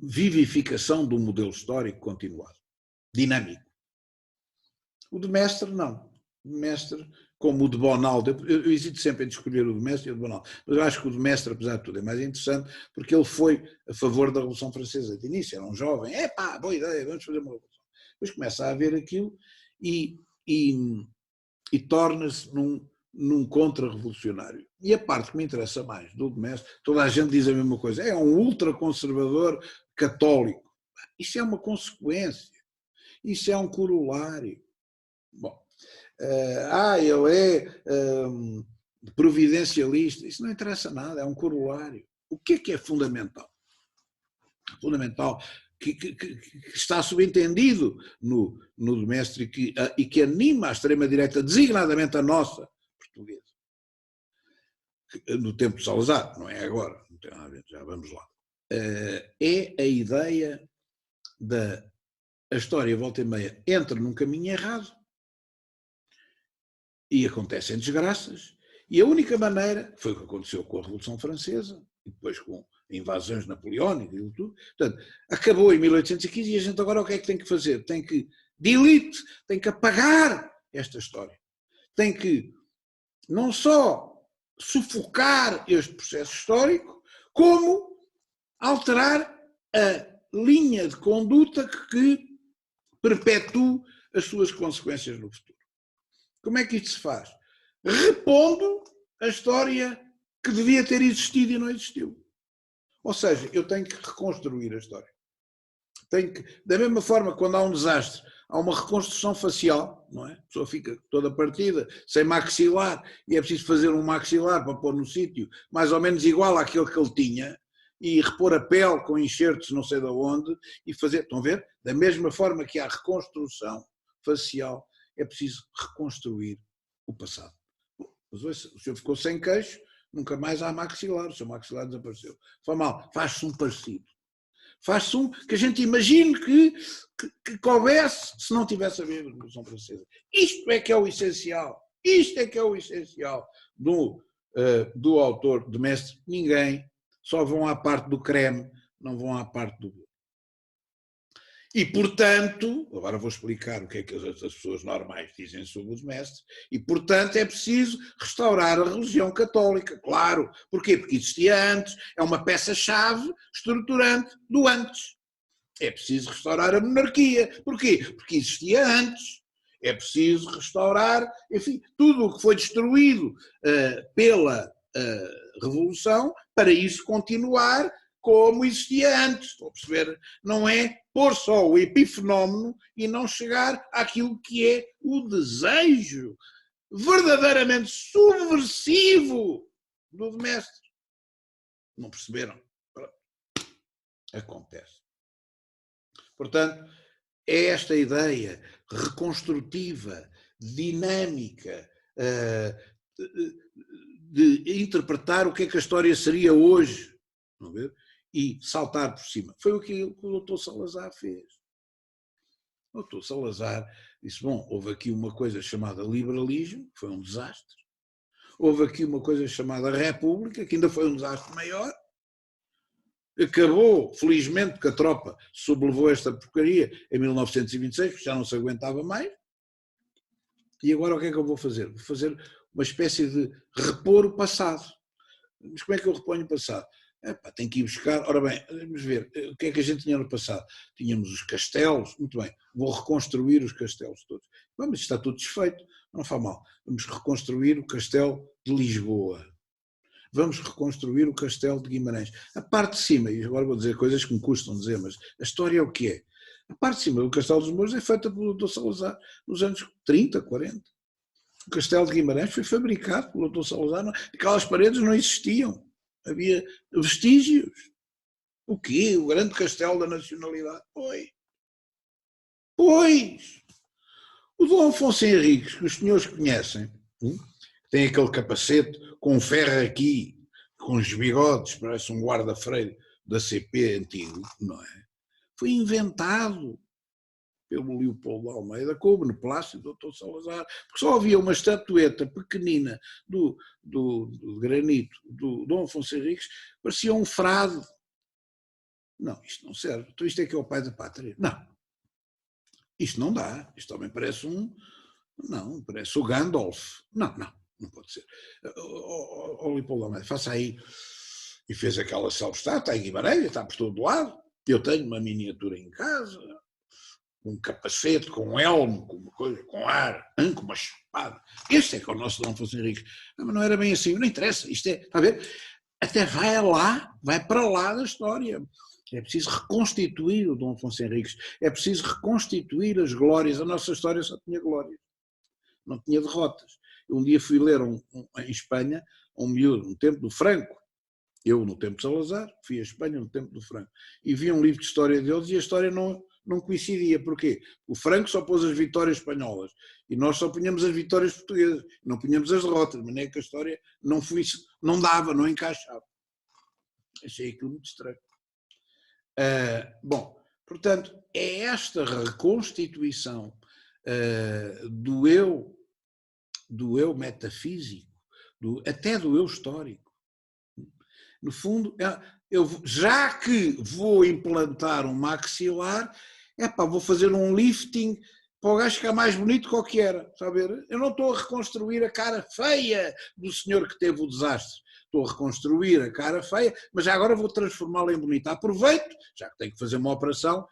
vivificação do modelo histórico continuado, dinâmico. O de Mestre, não. O de Mestre, como o de Bonaldo, eu hesito sempre em escolher o de Mestre e o de Bonaldo, mas eu acho que o de Mestre, apesar de tudo, é mais interessante, porque ele foi a favor da Revolução Francesa de início, era um jovem, boa ideia, vamos fazer uma revolução. Depois começa a haver aquilo e torna-se num contra-revolucionário. E a parte que me interessa mais do de Mestre, toda a gente diz a mesma coisa, é um ultraconservador católico. Isso é uma consequência, isso é um corolário. Bom, ele é providencialista, isso não interessa nada, é um corolário. O que é fundamental? Fundamental, que está subentendido no de Mestre e que anima a extrema-direita, designadamente a nossa, portuguesa, no tempo de Salazar, não é agora, não tem nada a ver, já vamos lá, é a ideia da a história, volta e meia, entra num caminho errado e acontecem desgraças, e a única maneira, foi o que aconteceu com a Revolução Francesa, e depois com invasões napoleónicas e tudo, portanto, acabou em 1815 e a gente agora o que é que tem que fazer? Tem que delete, tem que apagar esta história, tem que não só sufocar este processo histórico, como alterar a linha de conduta que perpetue as suas consequências no futuro. Como é que isto se faz? Repondo a história que devia ter existido e não existiu. Ou seja, eu tenho que reconstruir a história. Da mesma forma, quando há um desastre, há uma reconstrução facial, não é? A pessoa fica toda partida, sem maxilar, e é preciso fazer um maxilar para pôr no sítio, mais ou menos igual àquele que ele tinha, e repor a pele com enxertos não sei de onde, e fazer, estão a ver? Da mesma forma que há reconstrução facial, é preciso reconstruir o passado. Mas o senhor ficou sem queixo, nunca mais há maxilar, o seu maxilar desapareceu. Foi mal, faz-se um parecido. Faz-se um que a gente imagine que houvesse se não tivesse havido a Revolução Francesa. Isto é que é o essencial. Isto é que é o essencial do autor, de Mestre. Ninguém, só vão à parte do creme, não vão à parte do bolo. E, portanto, agora vou explicar o que é que as pessoas normais dizem sobre os mestres, e, portanto, é preciso restaurar a religião católica, claro. Porquê? Porque existia antes, é uma peça-chave estruturante do antes. É preciso restaurar a monarquia. Porquê? Porque existia antes. É preciso restaurar, enfim, tudo o que foi destruído pela Revolução, para isso continuar como existia antes. Estou a perceber? Não é pôr só o epifenómeno e não chegar àquilo que é o desejo verdadeiramente subversivo do Mestre. Não perceberam? Acontece. Portanto, é esta ideia reconstrutiva, dinâmica, de interpretar o que é que a história seria hoje, não é? E saltar por cima. Foi o que o Dr. Salazar fez. O Dr. Salazar disse, bom, houve aqui uma coisa chamada liberalismo, que foi um desastre. Houve aqui uma coisa chamada república, que ainda foi um desastre maior. Acabou, felizmente, porque a tropa sobrelevou esta porcaria em 1926, porque já não se aguentava mais. E agora o que é que eu vou fazer? Vou fazer uma espécie de repor o passado. Mas como é que eu reponho o passado? Tenho que ir buscar. Ora bem, vamos ver, o que é que a gente tinha no passado? Tínhamos os castelos, muito bem, vou reconstruir os castelos todos. Mas está tudo desfeito, não faz mal. Vamos reconstruir o castelo de Lisboa. Vamos reconstruir o castelo de Guimarães. A parte de cima, e agora vou dizer coisas que me custam dizer, mas a história é o que é. A parte de cima do castelo dos Mouros é feita pelo Dr. Salazar nos anos 30, 40. O castelo de Guimarães foi fabricado pelo Dr. Salazar. Aquelas paredes não existiam. Havia vestígios. O quê? O grande castelo da nacionalidade? Pois. O Dom Afonso Henriques, que os senhores conhecem, tem aquele capacete com um ferro aqui, com os bigodes, parece um guarda-freio da CP antigo, não é? Foi inventado pelo Leopoldo de Almeida, com o beneplácito do Dr. Salazar, porque só havia uma estatueta pequenina do granito do Dom Afonso Henriques, parecia um frade, Não, isto não serve. Então isto é que é o pai da pátria. Não, isto não dá. Isto também parece não, parece o Gandalf. Não, não, não pode ser. Leopoldo Almeida, faça aí. E fez aquela self-estátua, está em Guimarães, está por todo lado. Eu tenho uma miniatura em casa, um capacete, com um elmo, com uma coisa, com ar, com uma espada. Este é que é o nosso Dom Afonso Henriques. Mas não era bem assim, não interessa. Isto é, está a ver? Até vai para lá da história. É preciso reconstituir o Dom Afonso Henriques. É preciso reconstituir as glórias. A nossa história só tinha glórias, não tinha derrotas. Um dia fui ler em Espanha um miúdo, no tempo do Franco. Eu, no tempo de Salazar, fui a Espanha no tempo do Franco. E vi um livro de história deles e a história não coincidia. Porquê? O Franco só pôs as vitórias espanholas e nós só punhamos as vitórias portuguesas. Não punhamos as derrotas, mas nem que a história não dava, não encaixava. Achei aquilo muito estranho. Bom, portanto, é esta reconstituição do eu metafísico, até do eu histórico. No fundo, já que vou implantar um maxilar, vou fazer um lifting para o gajo ficar mais bonito que o que era. Sabe? Eu não estou a reconstruir a cara feia do senhor que teve o desastre. Estou a reconstruir a cara feia, mas já agora vou transformá-la em bonita. Aproveito, já que tenho que fazer uma operação,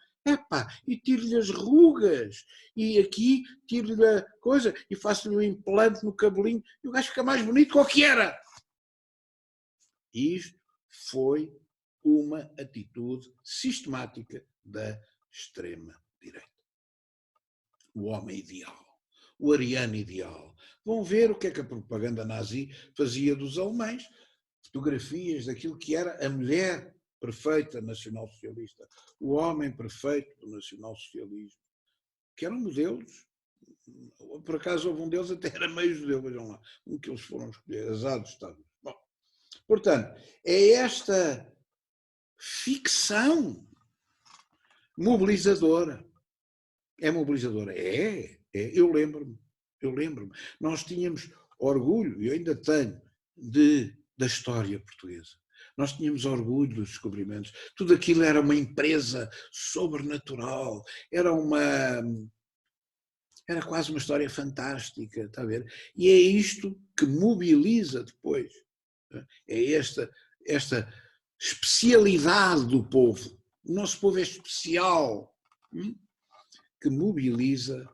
e tiro-lhe as rugas, e aqui tiro-lhe a coisa, e faço-lhe um implante no cabelinho, e o gajo fica mais bonito que o que era. Isto foi uma atitude sistemática da extrema-direita. O homem ideal, o ariano ideal. Vão ver o que é que a propaganda nazi fazia dos alemães. Fotografias daquilo que era a mulher perfeita nacional-socialista, o homem perfeito do nacional-socialismo, que eram modelos. Por acaso houve um deles até era meio judeu, vejam lá, um que eles foram escolher, azados estados. Bom, portanto, é esta ficção mobilizadora. É mobilizadora? Eu lembro-me. Nós tínhamos orgulho, e eu ainda tenho, da história portuguesa. Nós tínhamos orgulho dos descobrimentos. Tudo aquilo era uma empresa sobrenatural, era quase uma história fantástica, está a ver? E é isto que mobiliza depois. É esta especialidade do povo. O nosso povo é especial, que mobiliza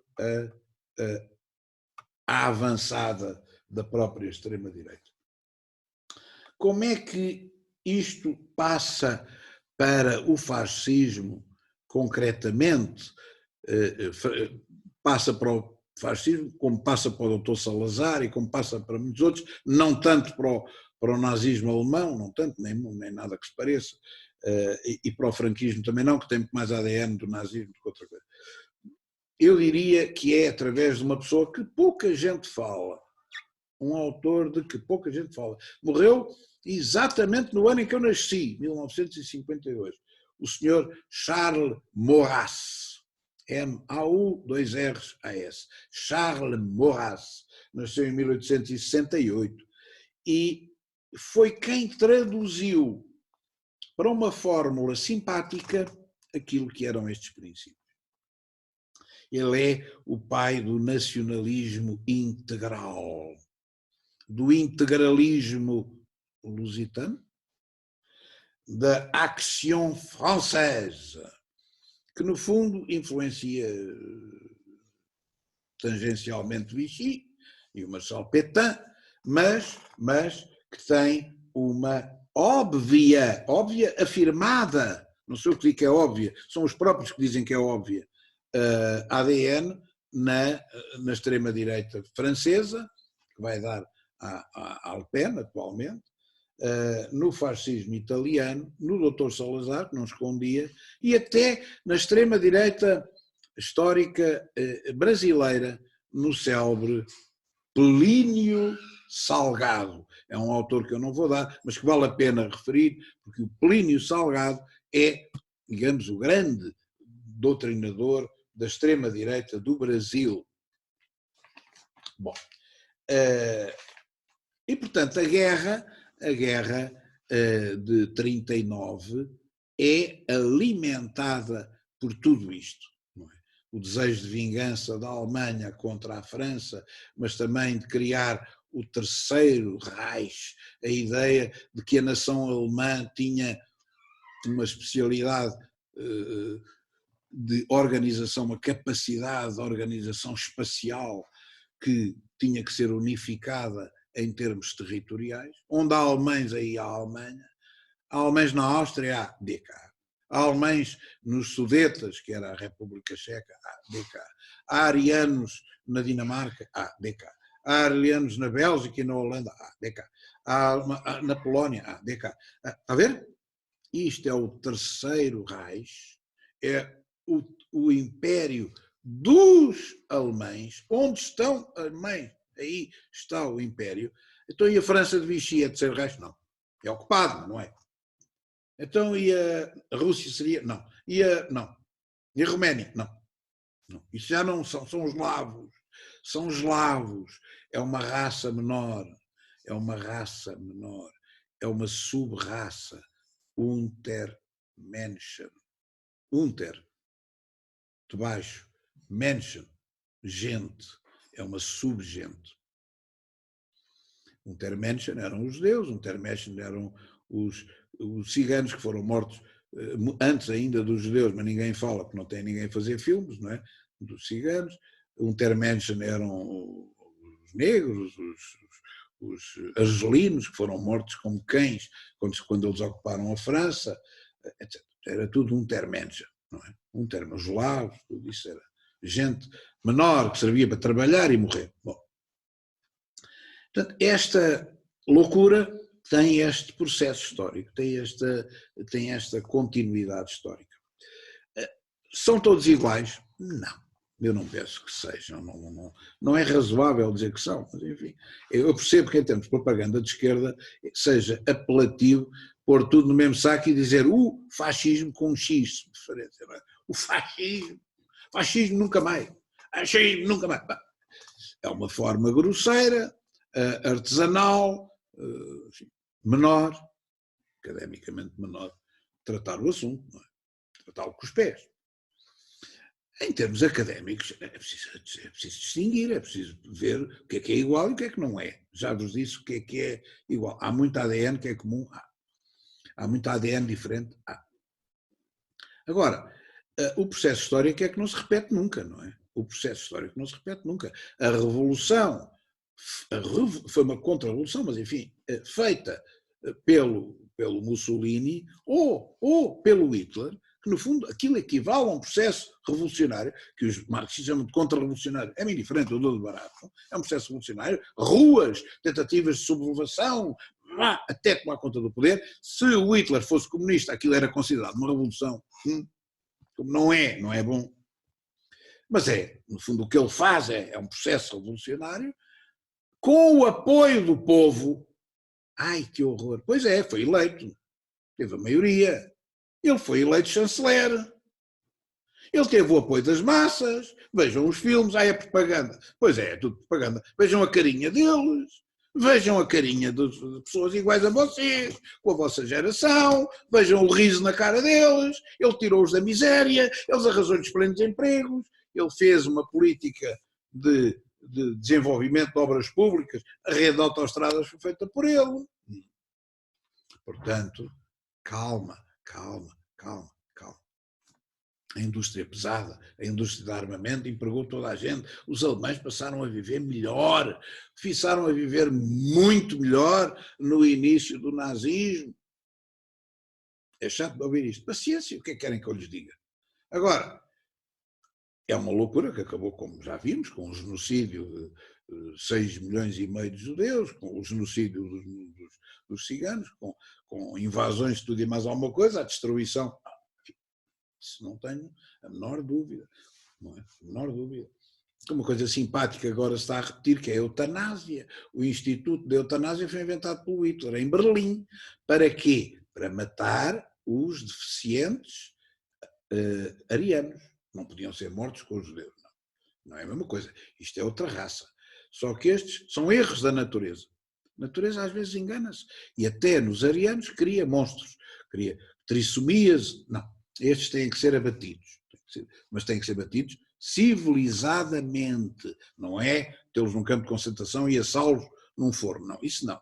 a avançada da própria extrema-direita. Como é que isto passa para o fascismo, concretamente? Passa para o fascismo, como passa para o Dr. Salazar e como passa para muitos outros, não tanto para o nazismo alemão, não tanto, nem nada que se pareça, e para o franquismo também não, que tem muito mais ADN do nazismo do que outra coisa. Eu diria que é através de uma pessoa que pouca gente fala, um autor de que pouca gente fala. Morreu exatamente no ano em que eu nasci, 1952, o senhor Charles Maurras, M-A-U-2-R-A-S, Charles Maurras, nasceu em 1868 e foi quem traduziu para uma fórmula simpática aquilo que eram estes princípios. Ele é o pai do nacionalismo integral, do integralismo lusitano, da action française, que no fundo influencia tangencialmente Vichy e o Marshal Pétain, mas que tem uma óbvia afirmada, não sei o que digo que é óbvia, são os próprios que dizem que é óbvia, ADN na extrema-direita francesa, que vai dar à Le Pen atualmente, no fascismo italiano, no Dr. Salazar, que não escondia, e até na extrema-direita histórica brasileira, no célebre Plínio Salgado. É um autor que eu não vou dar, mas que vale a pena referir, porque o Plínio Salgado é, digamos, o grande doutrinador da extrema-direita do Brasil. Bom, e portanto a guerra de 39 é alimentada por tudo isto. Não é? O desejo de vingança da Alemanha contra a França, mas também de criar o terceiro Reich, a ideia de que a nação alemã tinha uma especialidade de organização, uma capacidade de organização espacial que tinha que ser unificada em termos territoriais. Onde há alemães, aí há a Alemanha. Há alemães na Áustria, há DK. Há alemães nos Sudetas, que era a República Checa, há DK. Há arianos na Dinamarca, há DK. Há arianos na Bélgica e na Holanda, há DK. Há na Polónia, há DK. Está a ver? Isto é o terceiro Reich, é o império dos alemães. Onde estão alemães? Aí está o império. Então e a França de Vichy é terceiro Reich? Não. É ocupado, não é? Então e a Rússia seria? Não. Não. E a Roménia? Não. Não. Isso já não são eslavos. São eslavos. É uma raça menor. É uma raça menor. É uma sub-raça. Untermenschen. Unter, de baixo. Menschen, gente. É uma subgente. Untermenschen eram os judeus, Untermenschen eram os ciganos que foram mortos antes ainda dos judeus, mas ninguém fala, porque não tem ninguém a fazer filmes, não é? Dos ciganos. Untermenschen eram os negros, os argelinos, que foram mortos como cães quando eles ocuparam a França, etc. Era tudo Untermenschen, não é? Os eslavos, tudo isso era gente menor que servia para trabalhar e morrer. Bom, portanto, esta loucura tem este processo histórico, tem esta continuidade histórica. São todos iguais? Não, eu não penso que sejam, não é razoável dizer que são, mas enfim, eu percebo que em termos de propaganda de esquerda seja apelativo pôr tudo no mesmo saco e dizer o fascismo com um X de diferença, não é? O fascismo nunca mais, fascismo nunca mais. É uma forma grosseira, artesanal, enfim, menor, academicamente menor, tratar o assunto, não é? Tratá-lo com os pés. Em termos académicos, é preciso distinguir, é preciso ver o que é igual e o que é que não é. Já vos disse o que é igual. Há muito ADN que é comum, há muito ADN diferente, há. Agora, o processo histórico é que não se repete nunca, não é? O processo histórico não se repete nunca. A revolução foi uma contra-revolução, mas enfim, feita pelo Mussolini ou pelo Hitler, que no fundo aquilo equivale a um processo revolucionário, que os marxistas chamam de contra-revolucionário, é bem diferente, eu dou de barato, é um processo revolucionário, ruas, tentativas de sublevação, até tomar conta do poder. Se o Hitler fosse comunista, aquilo era considerado uma revolução, como não é bom. Mas no fundo o que ele faz é um processo revolucionário, com o apoio do povo. Ai, que horror. Pois é, foi eleito. Teve a maioria. Ele foi eleito chanceler. Ele teve o apoio das massas. Vejam os filmes, é propaganda. Pois é tudo propaganda. Vejam a carinha deles. Vejam a carinha de pessoas iguais a vocês, com a vossa geração. Vejam o riso na cara deles. Ele tirou-os da miséria. Eles arrasou-lhes plenos empregos. Ele fez uma política de desenvolvimento de obras públicas, a rede de autoestradas foi feita por ele. Portanto, calma. A indústria pesada, a indústria de armamento empregou toda a gente. Os alemães passaram a viver melhor, passaram a viver muito melhor no início do nazismo. É chato de ouvir isto. Paciência, o que é que querem que eu lhes diga? Agora, é uma loucura que acabou, como já vimos, com o genocídio de 6 milhões e meio de judeus, com o genocídio dos ciganos, com invasões de tudo e mais alguma coisa, a destruição. Isso não tenho a menor dúvida. Não é? A menor dúvida. Uma coisa simpática agora se está a repetir, que é a eutanásia. O Instituto de Eutanásia foi inventado pelo Hitler, em Berlim. Para quê? Para matar os deficientes arianos. Não podiam ser mortos com os judeus. Não é a mesma coisa. Isto é outra raça. Só que estes são erros da natureza. A natureza às vezes engana-se. E até nos arianos cria monstros. trissomias, não. Estes têm que ser abatidos, mas têm que ser abatidos civilizadamente, não é tê-los num campo de concentração e assá-los num forno, não, isso não.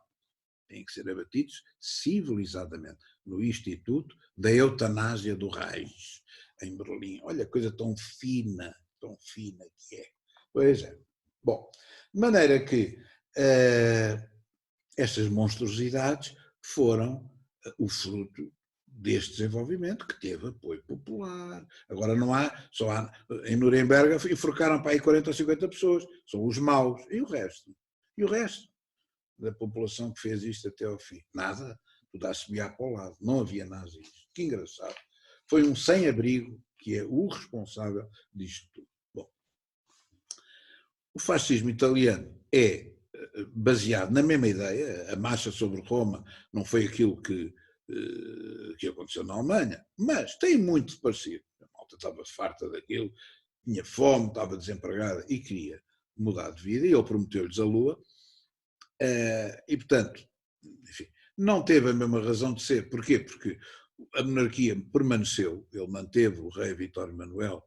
Têm que ser abatidos civilizadamente, no Instituto da Eutanásia do Reich, em Berlim. Olha, coisa tão fina que é. Pois é. Bom, de maneira que estas monstruosidades foram o fruto deste desenvolvimento que teve apoio popular. Agora não há, só há, em Nuremberg enforcaram para aí 40 ou 50 pessoas, são os maus, e o resto? E o resto da população que fez isto até ao fim? Nada, tudo a assobiar para o lado, não havia nazis. Que engraçado. Foi um sem-abrigo que é o responsável disto tudo. Bom, o fascismo italiano é baseado na mesma ideia, a marcha sobre Roma não foi aquilo que aconteceu na Alemanha, mas tem muito de parecido. A malta estava farta daquilo, tinha fome, estava desempregada e queria mudar de vida, e ele prometeu-lhes a lua, e portanto, enfim, não teve a mesma razão de ser. Porquê? Porque a monarquia permaneceu, ele manteve o rei Vítor Emanuel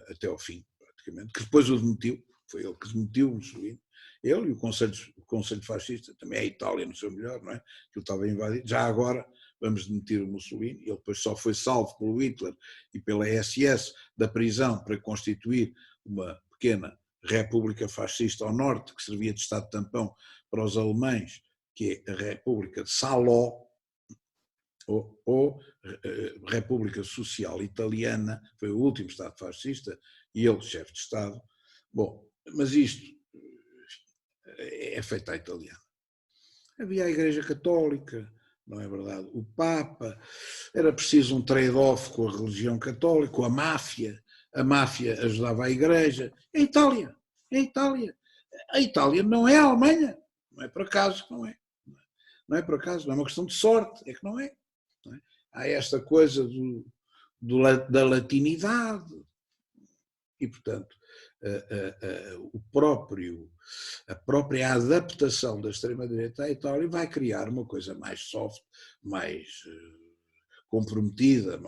até ao fim, praticamente, que depois o demitiu, foi ele que demitiu o Mussolini, ele e o Conselho Fascista, também a Itália no seu melhor, não é? Que ele estava invadido, já agora vamos demitir o Mussolini, ele depois só foi salvo pelo Hitler e pela SS da prisão para constituir uma pequena república fascista ao norte, que servia de estado tampão para os alemães, que é a República de Salò, ou República Social Italiana, foi o último Estado fascista, e ele chefe de Estado. Bom, mas isto é feito à italiana. Havia a Igreja Católica, não é verdade? O Papa, era preciso um trade-off com a religião católica, com a máfia ajudava a Igreja. É a Itália, é a Itália. A Itália não é a Alemanha, não é por acaso que não é. Não é por acaso, não é uma questão de sorte, é que não é. Não é? Há esta coisa da latinidade e, portanto, a própria adaptação da extrema-direita à Itália vai criar uma coisa mais soft, mais comprometida,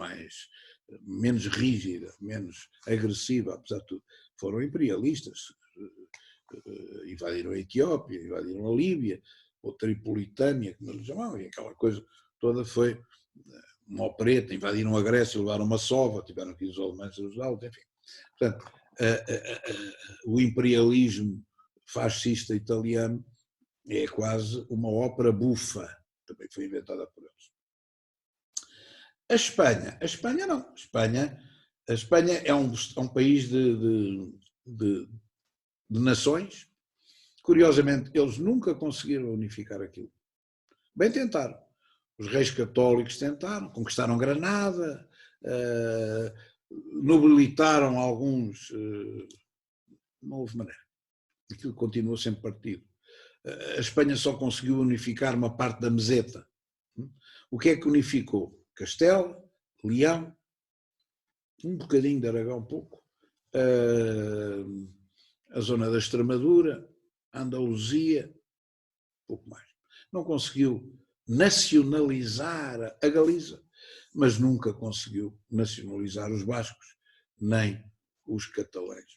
menos rígida, menos agressiva, apesar de tudo. Foram imperialistas, invadiram a Etiópia, invadiram a Líbia, ou Tripolitânia, como eles chamavam, e aquela coisa toda foi uma opereta, invadiram a Grécia, levaram uma sova, tiveram que ir os alemães ajudá-los, enfim. Portanto, o imperialismo fascista italiano é quase uma ópera bufa, também foi inventada por eles. A Espanha não. A Espanha é um país de nações. Curiosamente, eles nunca conseguiram unificar aquilo. Bem tentaram. Os reis católicos tentaram, conquistaram Granada, nobilitaram alguns, não houve maneira. Aquilo continuou sempre partido. A Espanha só conseguiu unificar uma parte da meseta. O que é que unificou? Castela, Leão, um bocadinho de Aragão, pouco, a zona da Extremadura, Andaluzia, pouco mais. Não conseguiu nacionalizar a Galiza, mas nunca conseguiu nacionalizar os bascos, nem os catalães.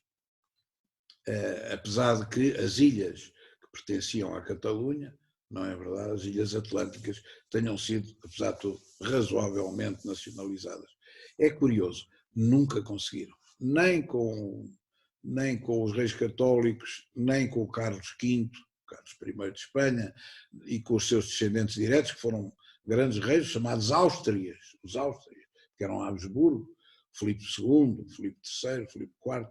Apesar de que as ilhas que pertenciam à Catalunha, não é verdade, as ilhas atlânticas tenham sido, apesar de tudo, razoavelmente nacionalizadas. É curioso, nunca conseguiram, nem com os reis católicos, nem com o Carlos V, Carlos I de Espanha, e com os seus descendentes diretos, que foram grandes reis, chamados Áustrias, os Áustrias, que eram Habsburgo, Filipe II, Filipe III, Filipe IV.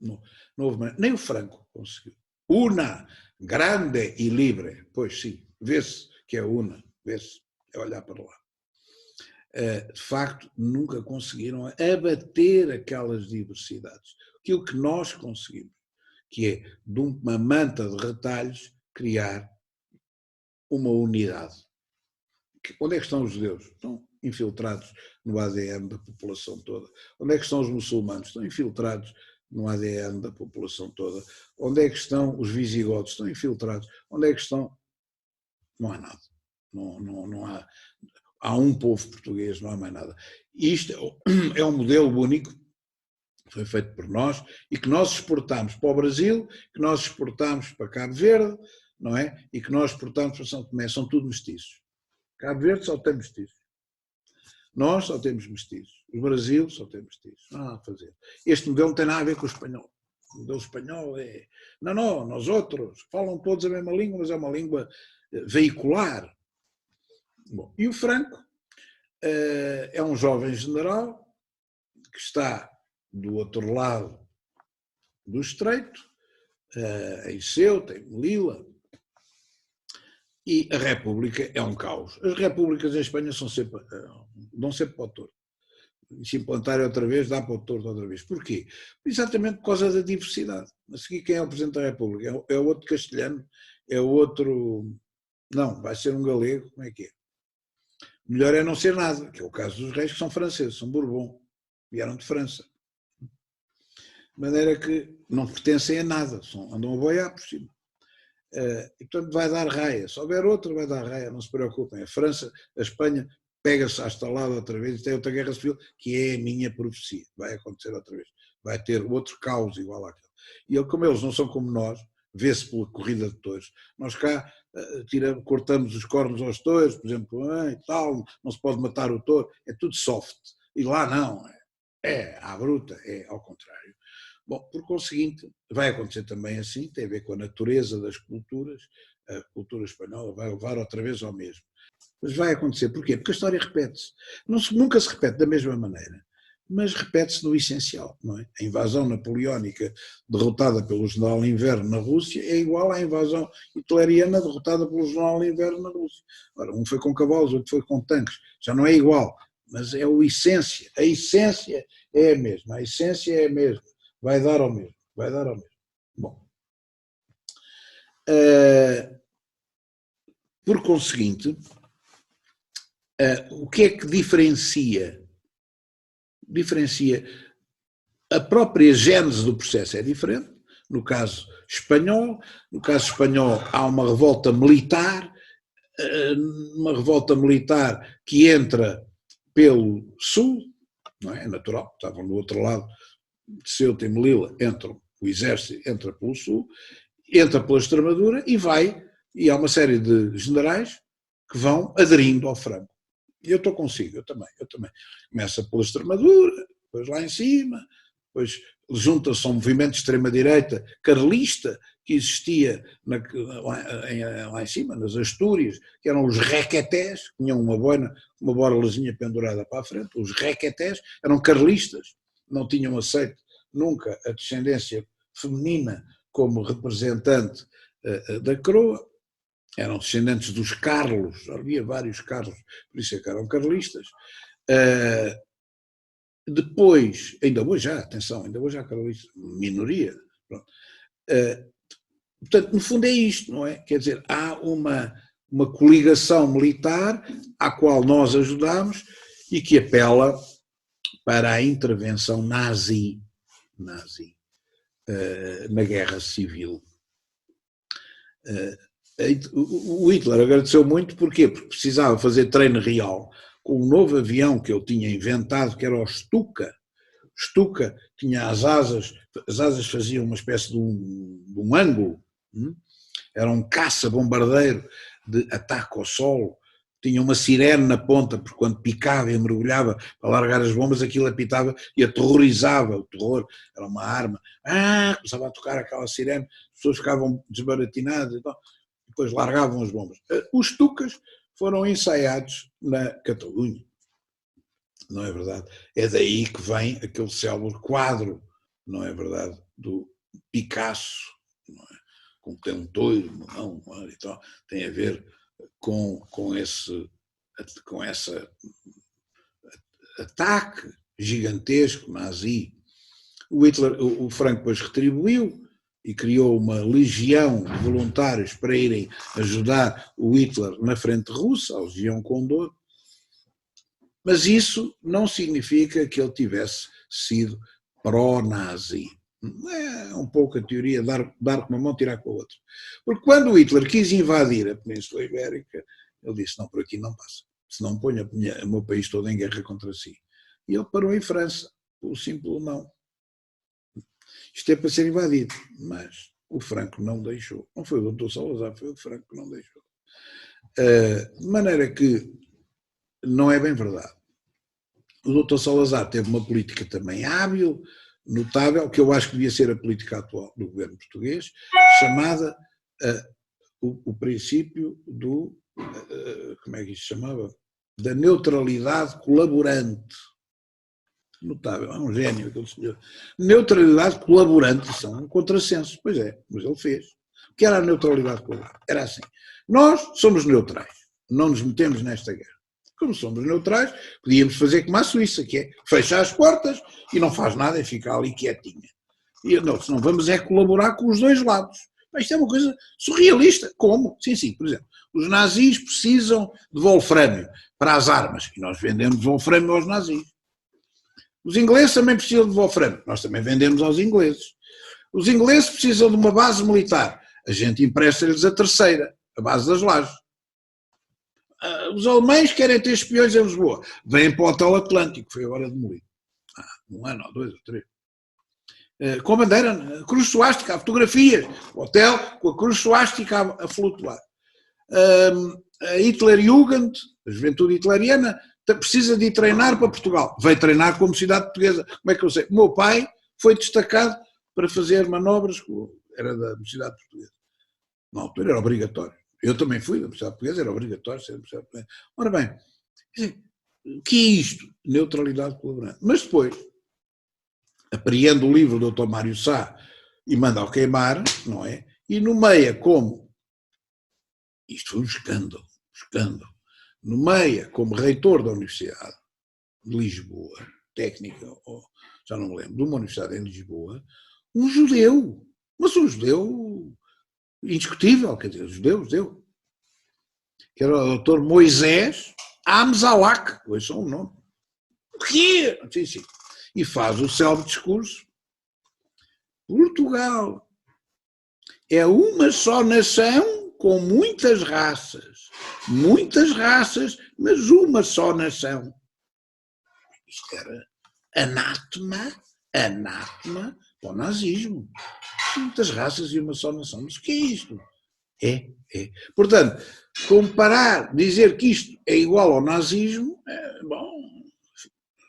Não houve maneira. Nem o Franco conseguiu. Una, grande e livre. Pois sim, vê-se que é una, vê-se, é olhar para lá. De facto, nunca conseguiram abater aquelas diversidades. Aquilo que nós conseguimos, que é, de uma manta de retalhos, criar uma unidade. Onde é que estão os judeus? Estão infiltrados no ADN da população toda. Onde é que estão os muçulmanos? Estão infiltrados no ADN da população toda. Onde é que estão os visigodos? Estão infiltrados. Onde é que estão? Não há nada. Não há. há um povo português, não há mais nada. Isto é um modelo único, que foi feito por nós e que nós exportamos para o Brasil, que nós exportamos para Cabo Verde, não é? E que nós exportamos para São Tomé, são tudo mestiços. Cabo Verde só tem mestiços. Nós só temos mestiços. O Brasil só tem mestiços. Não há nada a fazer. Este modelo não tem nada a ver com o espanhol. O modelo espanhol é... Não, nós outros falam todos a mesma língua, mas é uma língua veicular. Bom, e o Franco é um jovem general que está do outro lado do estreito, em Ceuta, em Melilla, e a República é um caos. As repúblicas em Espanha dão sempre para o torto. Se implantarem outra vez, dá para o torto outra vez. Porquê? Exatamente por causa da diversidade. A seguir, quem é o Presidente da República? É outro castelhano? É outro... Não, vai ser um galego? Como é que é? Melhor é não ser nada, que é o caso dos reis que são franceses, são Bourbon, vieram de França. De maneira que não pertencem a nada, andam a boiar por cima. E portanto vai dar raia, se houver outra vai dar raia, não se preocupem. A França, a Espanha, pega-se à estalada outra vez e tem outra guerra civil, que é a minha profecia, vai acontecer outra vez. Vai ter outro caos igual àquele. E como eles não são como nós, vê-se pela corrida de touros, nós cá cortamos os cornos aos touros, por exemplo, e tal, não se pode matar o touro, é tudo soft. E lá não, à bruta, é ao contrário. Bom, por conseguinte, vai acontecer também assim, tem a ver com a natureza das culturas, a cultura espanhola vai levar outra vez ao mesmo. Mas vai acontecer, porquê? Porque a história repete-se. Nunca se repete da mesma maneira, mas repete-se no essencial, não é? A invasão napoleónica derrotada pelo general Inverno na Rússia é igual à invasão hitleriana derrotada pelo general Inverno na Rússia. Ora, um foi com cavalos, outro foi com tanques, já não é igual, mas é a essência é a mesma, a essência é a mesma. Vai dar ao mesmo. Bom. Por conseguinte, o que é que diferencia? Diferencia a própria gênese do processo é diferente. No caso espanhol há uma revolta militar que entra pelo sul, não é? É natural, estavam do outro lado de Ceuta e Melilla, o exército entra pelo sul, entra pela Extremadura e há uma série de generais que vão aderindo ao Franco. E eu estou consigo, eu também. Começa pela Extremadura, depois lá em cima, depois junta-se a um movimento de extrema-direita carlista que existia lá em cima, nas Astúrias, que eram os requetés, que tinham uma borlazinha pendurada para a frente, os requetés eram carlistas, não tinham aceito nunca a descendência feminina como representante da coroa, eram descendentes dos Carlos, havia vários Carlos, por isso é que eram carlistas. Depois, ainda hoje há carlistas, minoria. Portanto, no fundo é isto, não é? Quer dizer, há uma coligação militar à qual nós ajudamos e que apela para a intervenção nazi na guerra civil. O Hitler agradeceu muito, porquê? Porque precisava fazer treino real com um novo avião que ele tinha inventado, que era o Stuka. Stuka tinha as asas faziam uma espécie de um ângulo, era um caça-bombardeiro de ataque ao solo, tinha uma sirene na ponta, porque quando picava e mergulhava para largar as bombas, aquilo apitava e aterrorizava, o terror, era uma arma. Começava a tocar aquela sirene, as pessoas ficavam desbaratinadas e tal, depois largavam as bombas. Os Stukas foram ensaiados na Catalunha, não é verdade? É daí que vem aquele célebre quadro, não é verdade, do Picasso, não é? Com que tem um touro, não, e tal, tem a ver com esse ataque gigantesco nazi. O Franco depois retribuiu e criou uma legião de voluntários para irem ajudar o Hitler na frente russa, a Legião Condor, mas isso não significa que ele tivesse sido pró-nazi. É um pouco a teoria, dar com uma mão, tirar com a outra. Porque quando o Hitler quis invadir a Península Ibérica, ele disse, não, por aqui não passa. se não ponha o meu país todo em guerra contra si. E ele parou em França, pelo simples não. Isto é para ser invadido, mas o Franco não deixou. Não foi o Dr. Salazar, foi o Franco que não deixou. De maneira que não é bem verdade. O Dr. Salazar teve uma política também hábil, notável, que eu acho que devia ser a política atual do governo português, chamada o princípio do, como é que isto se chamava? Da neutralidade colaborante. Notável, é um gênio aquele senhor. Neutralidade colaborante, isso é um contrassenso. Pois é, mas ele fez. O que era a neutralidade colaborante? Era assim, nós somos neutrais, não nos metemos nesta guerra. Como somos neutrais, podíamos fazer como a Suíça, que é fechar as portas e não faz nada e fica ali quietinha. E não, se não vamos é colaborar com os dois lados. Mas isto é uma coisa surrealista. Como? Sim, por exemplo, os nazis precisam de wolframio para as armas e nós vendemos wolframio aos nazis. Os ingleses também precisam de wolframio, nós também vendemos aos ingleses. Os ingleses precisam de uma base militar, a gente empresta-lhes a terceira, a base das Lajes. Os alemães querem ter espiões em Lisboa, vêm para o Hotel Atlântico, foi agora demolido. 1 ano, ou 2 ou 3. Com a bandeira, cruz suástica, fotografias, o hotel com a cruz suástica a flutuar. A Hitlerjugend, a juventude hitleriana, precisa de ir treinar para Portugal. Veio treinar como cidade portuguesa. Como é que eu sei? O meu pai foi destacado para fazer manobras, era da cidade portuguesa. Na altura era obrigatório. Eu também fui da cidade portuguesa, era obrigatório ser da cidade portuguesa. Ora bem, o que é isto? Neutralidade colaborante. Mas depois, apreende o livro do Dr. Mário Sá e manda-o queimar, não é? E nomeia como, isto foi um escândalo, nomeia como reitor da Universidade de Lisboa, técnica, ou já não me lembro, de uma universidade em Lisboa, um judeu, mas um judeu indiscutível, quer dizer, judeu, que era o Dr. Moisés Amzalak, hoje são o nome. O quê? Sim. E faz o célebre discurso. Portugal é uma só nação com muitas raças, mas uma só nação. Isto era anátema para o nazismo. Muitas raças e uma só nação. Mas o que é isto? É. Portanto, comparar, dizer que isto é igual ao nazismo,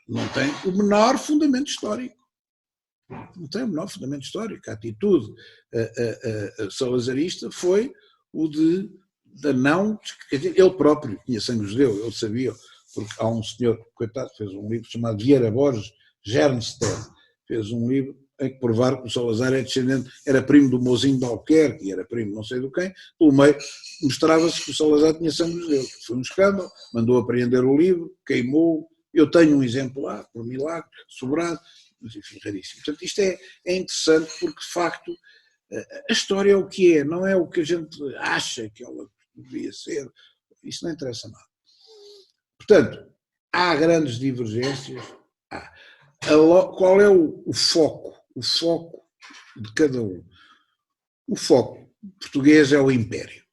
não tem o menor fundamento histórico. Não tem o menor fundamento histórico. A atitude salazarista foi o de não... Quer dizer, ele próprio tinha sangue judeu, ele sabia, porque há um senhor, coitado, fez um livro chamado Vieira Borges Jernstedt, fez um livro em que provar que o Salazar é descendente, era primo do Mozinho de Albuquerque, e era primo não sei do quem, pelo meio mostrava-se que o Salazar tinha sangue judeu. Foi um escândalo, mandou apreender o livro, queimou. Eu tenho um exemplar, por milagre, sobrado, mas enfim, raríssimo. Portanto, isto é interessante porque, de facto, a história é o que é, não é o que a gente acha que ela devia ser. Isso não interessa nada. Portanto, há grandes divergências. Qual é o foco? O foco de cada um. O foco português é o império.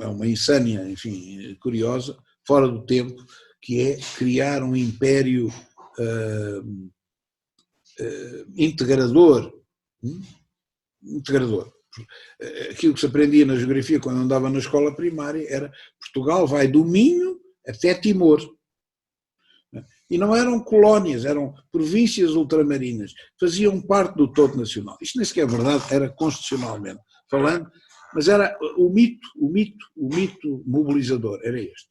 É uma insânia, enfim, curiosa, fora do tempo, que é criar um império integrador. Aquilo que se aprendia na geografia quando andava na escola primária era Portugal vai do Minho até Timor. E não eram colónias, eram províncias ultramarinas, faziam parte do todo nacional. Isto nem sequer é verdade, era constitucionalmente falando, mas era o mito mobilizador, era este.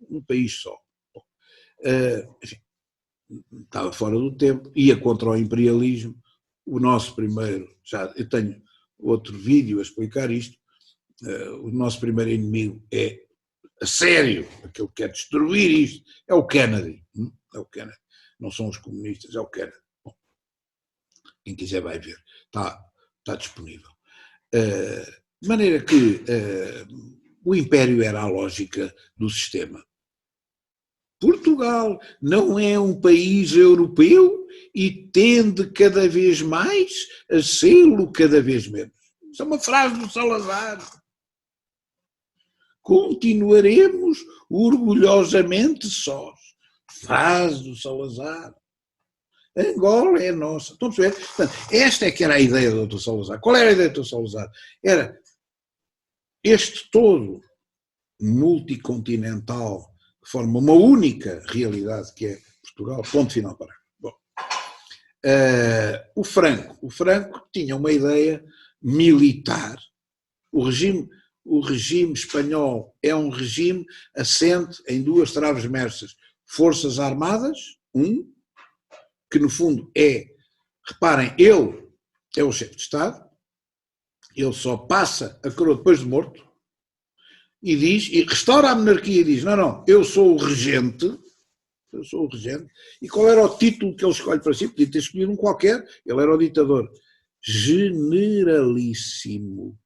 Um país só. Enfim, estava fora do tempo, ia contra o imperialismo. O nosso primeiro, eu tenho outro vídeo a explicar isto, o nosso primeiro inimigo é, a sério, aquele que quer destruir isto, é o Kennedy. É o Kennedy. Não são os comunistas, é o Kennedy. Bom, quem quiser vai ver, está disponível. De maneira que o império era a lógica do sistema. Portugal não é um país europeu e tende cada vez mais a sê-lo cada vez menos. Isso é uma frase do Salazar. continuaremos orgulhosamente sós. Frase do Salazar. Angola é nossa. Estão a perceber? Portanto, esta é que era a ideia do Dr. Salazar. Qual era a ideia do Dr. Salazar? Era este todo multicontinental que forma uma única realidade que é Portugal, ponto final para. Bom, o Franco tinha uma ideia militar. O regime espanhol é um regime assente em duas traves mestras. Forças Armadas, que no fundo reparem, ele é o chefe de Estado, ele só passa a coroa depois de morto, e restaura a monarquia e diz, não, eu sou o regente, e qual era o título que ele escolhe para si? Podia ter escolhido um qualquer, ele era o ditador. Generalíssimo.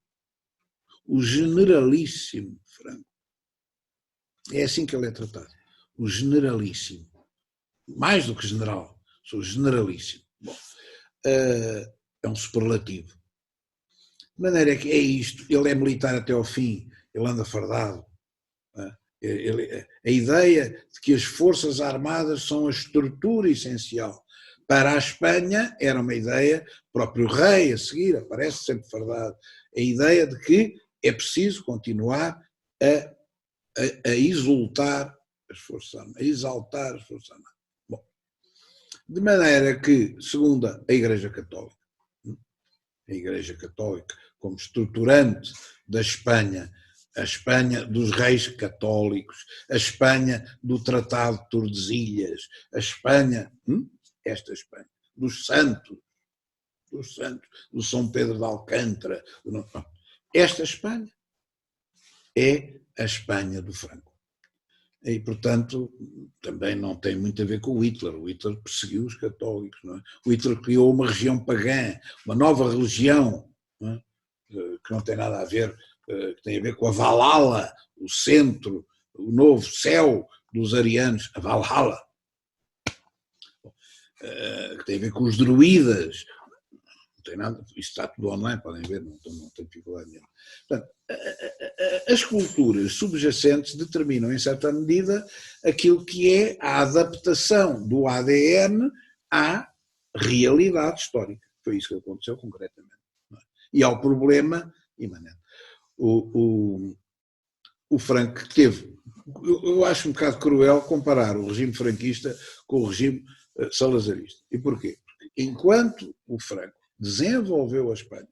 O generalíssimo Franco. É assim que ele é tratado. O generalíssimo. Mais do que general, sou generalíssimo. Bom, é um superlativo. De maneira que é isto, ele é militar até ao fim, ele anda fardado. A ideia de que as Forças Armadas são a estrutura essencial para a Espanha era uma ideia, o próprio rei a seguir aparece sempre fardado, a ideia de que é preciso continuar a exaltar as Forças Armadas, a exaltar as Forças Armadas. Bom, de maneira que, segundo a Igreja Católica como estruturante da Espanha, a Espanha dos reis católicos, a Espanha do Tratado de Tordesilhas, a Espanha, esta Espanha, dos santos, do São Pedro de Alcântara, esta Espanha é a Espanha do Franco. E, portanto, também não tem muito a ver com o Hitler. O Hitler perseguiu os católicos. Não é? O Hitler criou uma região pagã, uma nova religião, não é? Que não tem nada a ver, que tem a ver com a Valhalla, o centro, o novo céu dos arianos, a Valhalla. Que tem a ver com os druidas. Não tem nada, isto está tudo online, podem ver, não tem dificuldade nenhuma. Portanto, as culturas subjacentes determinam, em certa medida, aquilo que é a adaptação do ADN à realidade histórica. Foi isso que aconteceu concretamente. Não é? E ao problema imanente. O Franco teve... Eu acho um bocado cruel comparar o regime franquista com o regime salazarista. E porquê? Porque enquanto o Franco desenvolveu a Espanha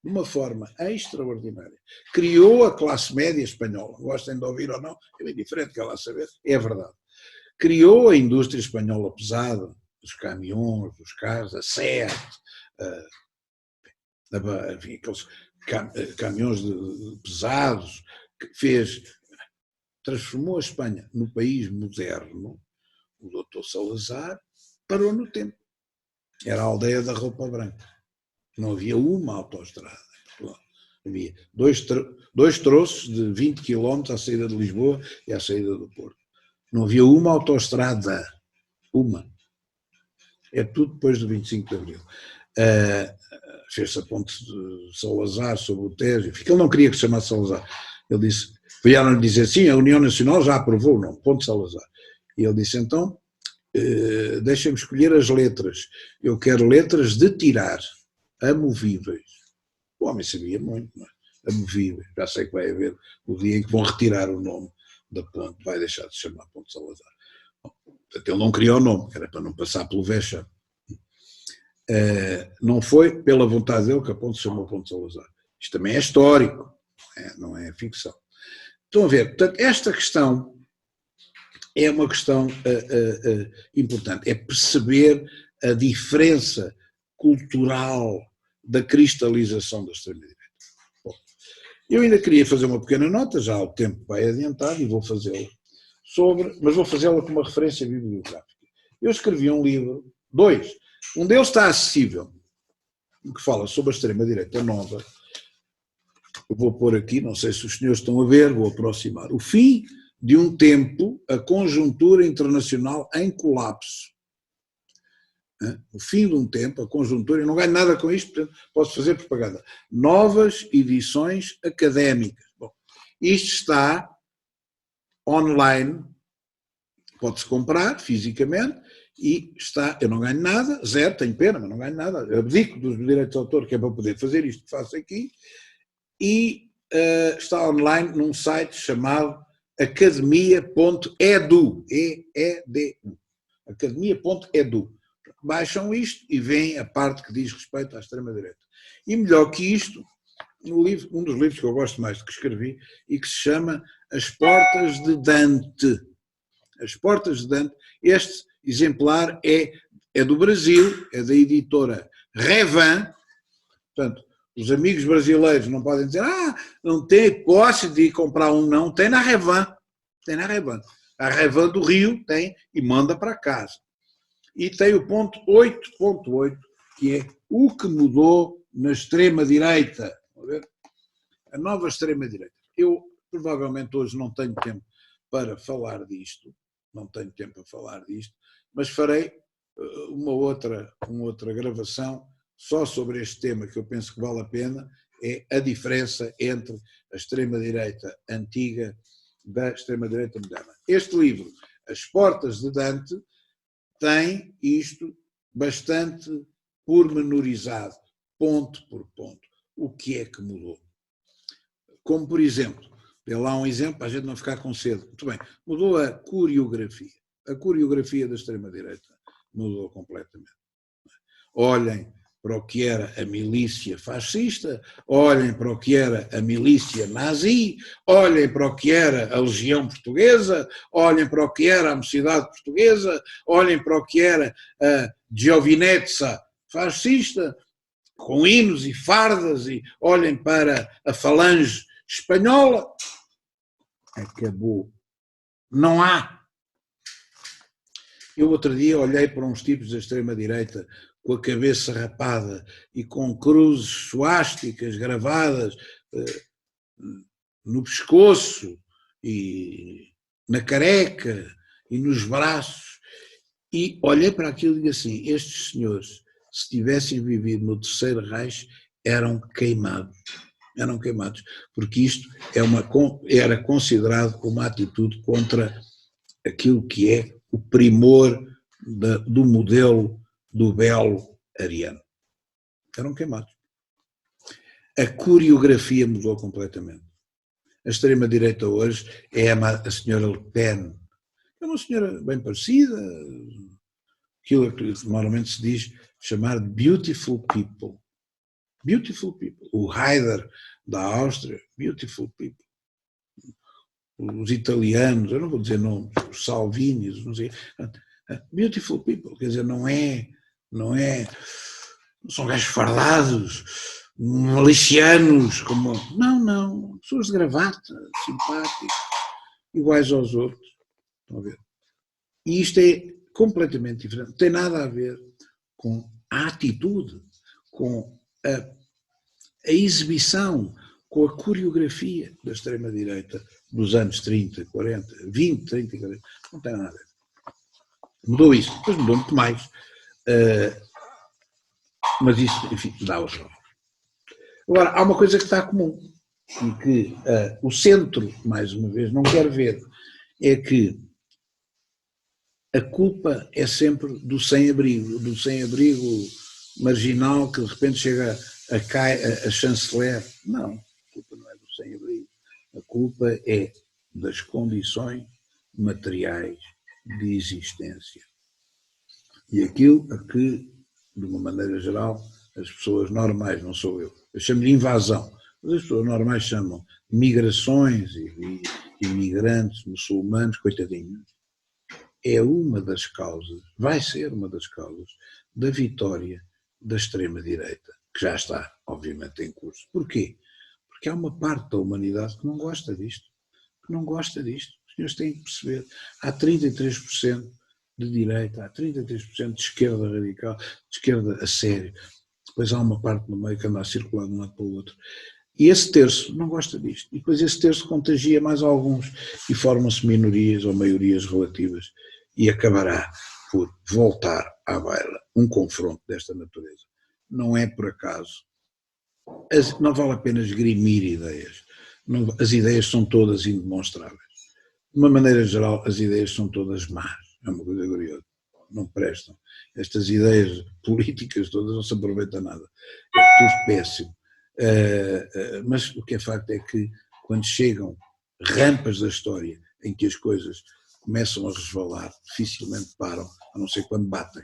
de uma forma extraordinária, criou a classe média espanhola, gostem de ouvir ou não, é bem diferente, quer lá saber, é verdade. Criou a indústria espanhola pesada, os caminhões, os carros, a SEAT, enfim, aqueles caminhões pesados, transformou a Espanha no país moderno. O Dr. Salazar parou no tempo. Era a aldeia da roupa branca. Não havia uma autoestrada. Havia dois troços de 20 km à saída de Lisboa e à saída do Porto. Não havia uma autoestrada. Uma. É tudo depois do 25 de Abril. Fez-se a ponte de Salazar sobre o Tejo. Ele não queria que se chamasse Salazar. Ele disse, vieram-lhe dizer, sim, a União Nacional já aprovou o nome, Ponte Salazar. E ele disse, então, deixem-me escolher as letras. Eu quero letras de tirar, amovíveis. O homem sabia muito, não é? Amovíveis. Já sei que vai haver o dia em que vão retirar o nome da ponte, vai deixar de se chamar Ponte Salazar. Bom, portanto, ele não criou o nome, era para não passar pelo vexame. Não foi pela vontade dele que a ponte se chamou Ponte Salazar. Isto também é histórico, não é ficção. Estão a ver, portanto, esta questão é uma questão importante, é perceber a diferença cultural da cristalização da extrema-direita. Bom, eu ainda queria fazer uma pequena nota, já o tempo vai adiantar e vou fazê-la, mas vou fazê-la com uma referência bibliográfica. Eu escrevi um livro, dois, um deles está acessível, que fala sobre a extrema-direita nova. Eu vou pôr aqui, não sei se os senhores estão a ver, vou aproximar. O fim de um tempo, a conjuntura internacional em colapso. O fim de um tempo, a conjuntura, eu não ganho nada com isto, portanto posso fazer propaganda. Novas edições académicas. Bom, Isto está online, pode-se comprar fisicamente e está, eu não ganho nada, zero, tenho pena, mas não ganho nada, eu abdico dos direitos de autor que é para poder fazer isto que faço aqui, e está online num site chamado academia.edu, E-E-D-U, academia.edu. Baixam isto e veem a parte que diz respeito à extrema-direita. E melhor que isto, no livro, um dos livros que eu gosto mais de que escrevi e que se chama As Portas de Dante. As Portas de Dante. Este exemplar é do Brasil, é da editora Revan. Portanto, os amigos brasileiros não podem dizer não tem hipótese de comprar um, não. Tem na Revan. Tem na Revan. A Revan do Rio tem e manda para casa. E tem o ponto 8.8, que é o que mudou na extrema-direita. A nova extrema-direita. Eu, provavelmente, hoje não tenho tempo para falar disto, mas farei uma outra gravação só sobre este tema que eu penso que vale a pena, é a diferença entre a extrema-direita antiga da extrema-direita moderna. Este livro, As Portas de Dante, tem isto bastante pormenorizado, ponto por ponto. O que é que mudou? Como, por exemplo, dê lá um exemplo para a gente não ficar com sede. Muito bem, mudou a coreografia. A coreografia da extrema-direita mudou completamente. Olhem para o que era a milícia fascista, olhem para o que era a milícia nazi, olhem para o que era a Legião Portuguesa, olhem para o que era a Mocidade Portuguesa, olhem para o que era a Giovinezza fascista, com hinos e fardas, e olhem para a Falange espanhola. Acabou. Não há. Eu outro dia olhei para uns tipos da extrema-direita com a cabeça rapada e com cruzes suásticas gravadas no pescoço e na careca e nos braços, e olhei para aquilo e digo assim, estes senhores, se tivessem vivido no Terceiro Reich, eram queimados, porque isto era considerado uma atitude contra aquilo que é o primor do modelo do belo ariano. Eram queimados. A coreografia mudou completamente. A extrema-direita hoje é a senhora Le Pen. É uma senhora bem parecida, aquilo que normalmente se diz chamar de beautiful people. Beautiful people. O Haider da Áustria, beautiful people. Os italianos, eu não vou dizer nomes, os Salvinis, não sei, beautiful people, quer dizer, não são gajos fardados, milicianos, como, não, pessoas de gravata, simpáticos, iguais aos outros, estão a ver? E isto é completamente diferente, não tem nada a ver com a atitude, com a exibição, com a coreografia da extrema-direita dos anos 30, 40, 20, 30 e 40, não tem nada a ver. Mudou isso, depois mudou muito mais, mas isso, enfim, dá ao sol. Agora, há uma coisa que está comum, e que o centro, mais uma vez, não quer ver, é que a culpa é sempre do sem-abrigo marginal que de repente chega a chanceler. Não, a culpa não é do sem-abrigo. A culpa é das condições materiais de existência. E aquilo a que, de uma maneira geral, as pessoas normais, não sou eu chamo-lhe invasão, mas as pessoas normais chamam migrações e imigrantes muçulmanos, coitadinhos, é uma das causas, vai ser uma das causas da vitória da extrema-direita, que já está, obviamente, em curso. Porquê? Porque há uma parte da humanidade que não gosta disto. Os senhores têm que perceber. Há 33% de direita, há 33% de esquerda radical, de esquerda a sério. Depois há uma parte no meio que anda a circular de um lado para o outro. E esse terço não gosta disto. E depois esse terço contagia mais alguns e formam-se minorias ou maiorias relativas e acabará por voltar à baila um confronto desta natureza. Não é por acaso. Não vale a pena esgrimir ideias. as ideias são todas indemonstráveis. De uma maneira geral, as ideias são todas más. É uma coisa curiosa. Não prestam. Estas ideias políticas todas não se aproveitam nada. É tudo péssimo. Mas o que é facto é que quando chegam rampas da história em que as coisas começam a resvalar, dificilmente param, a não ser quando batem.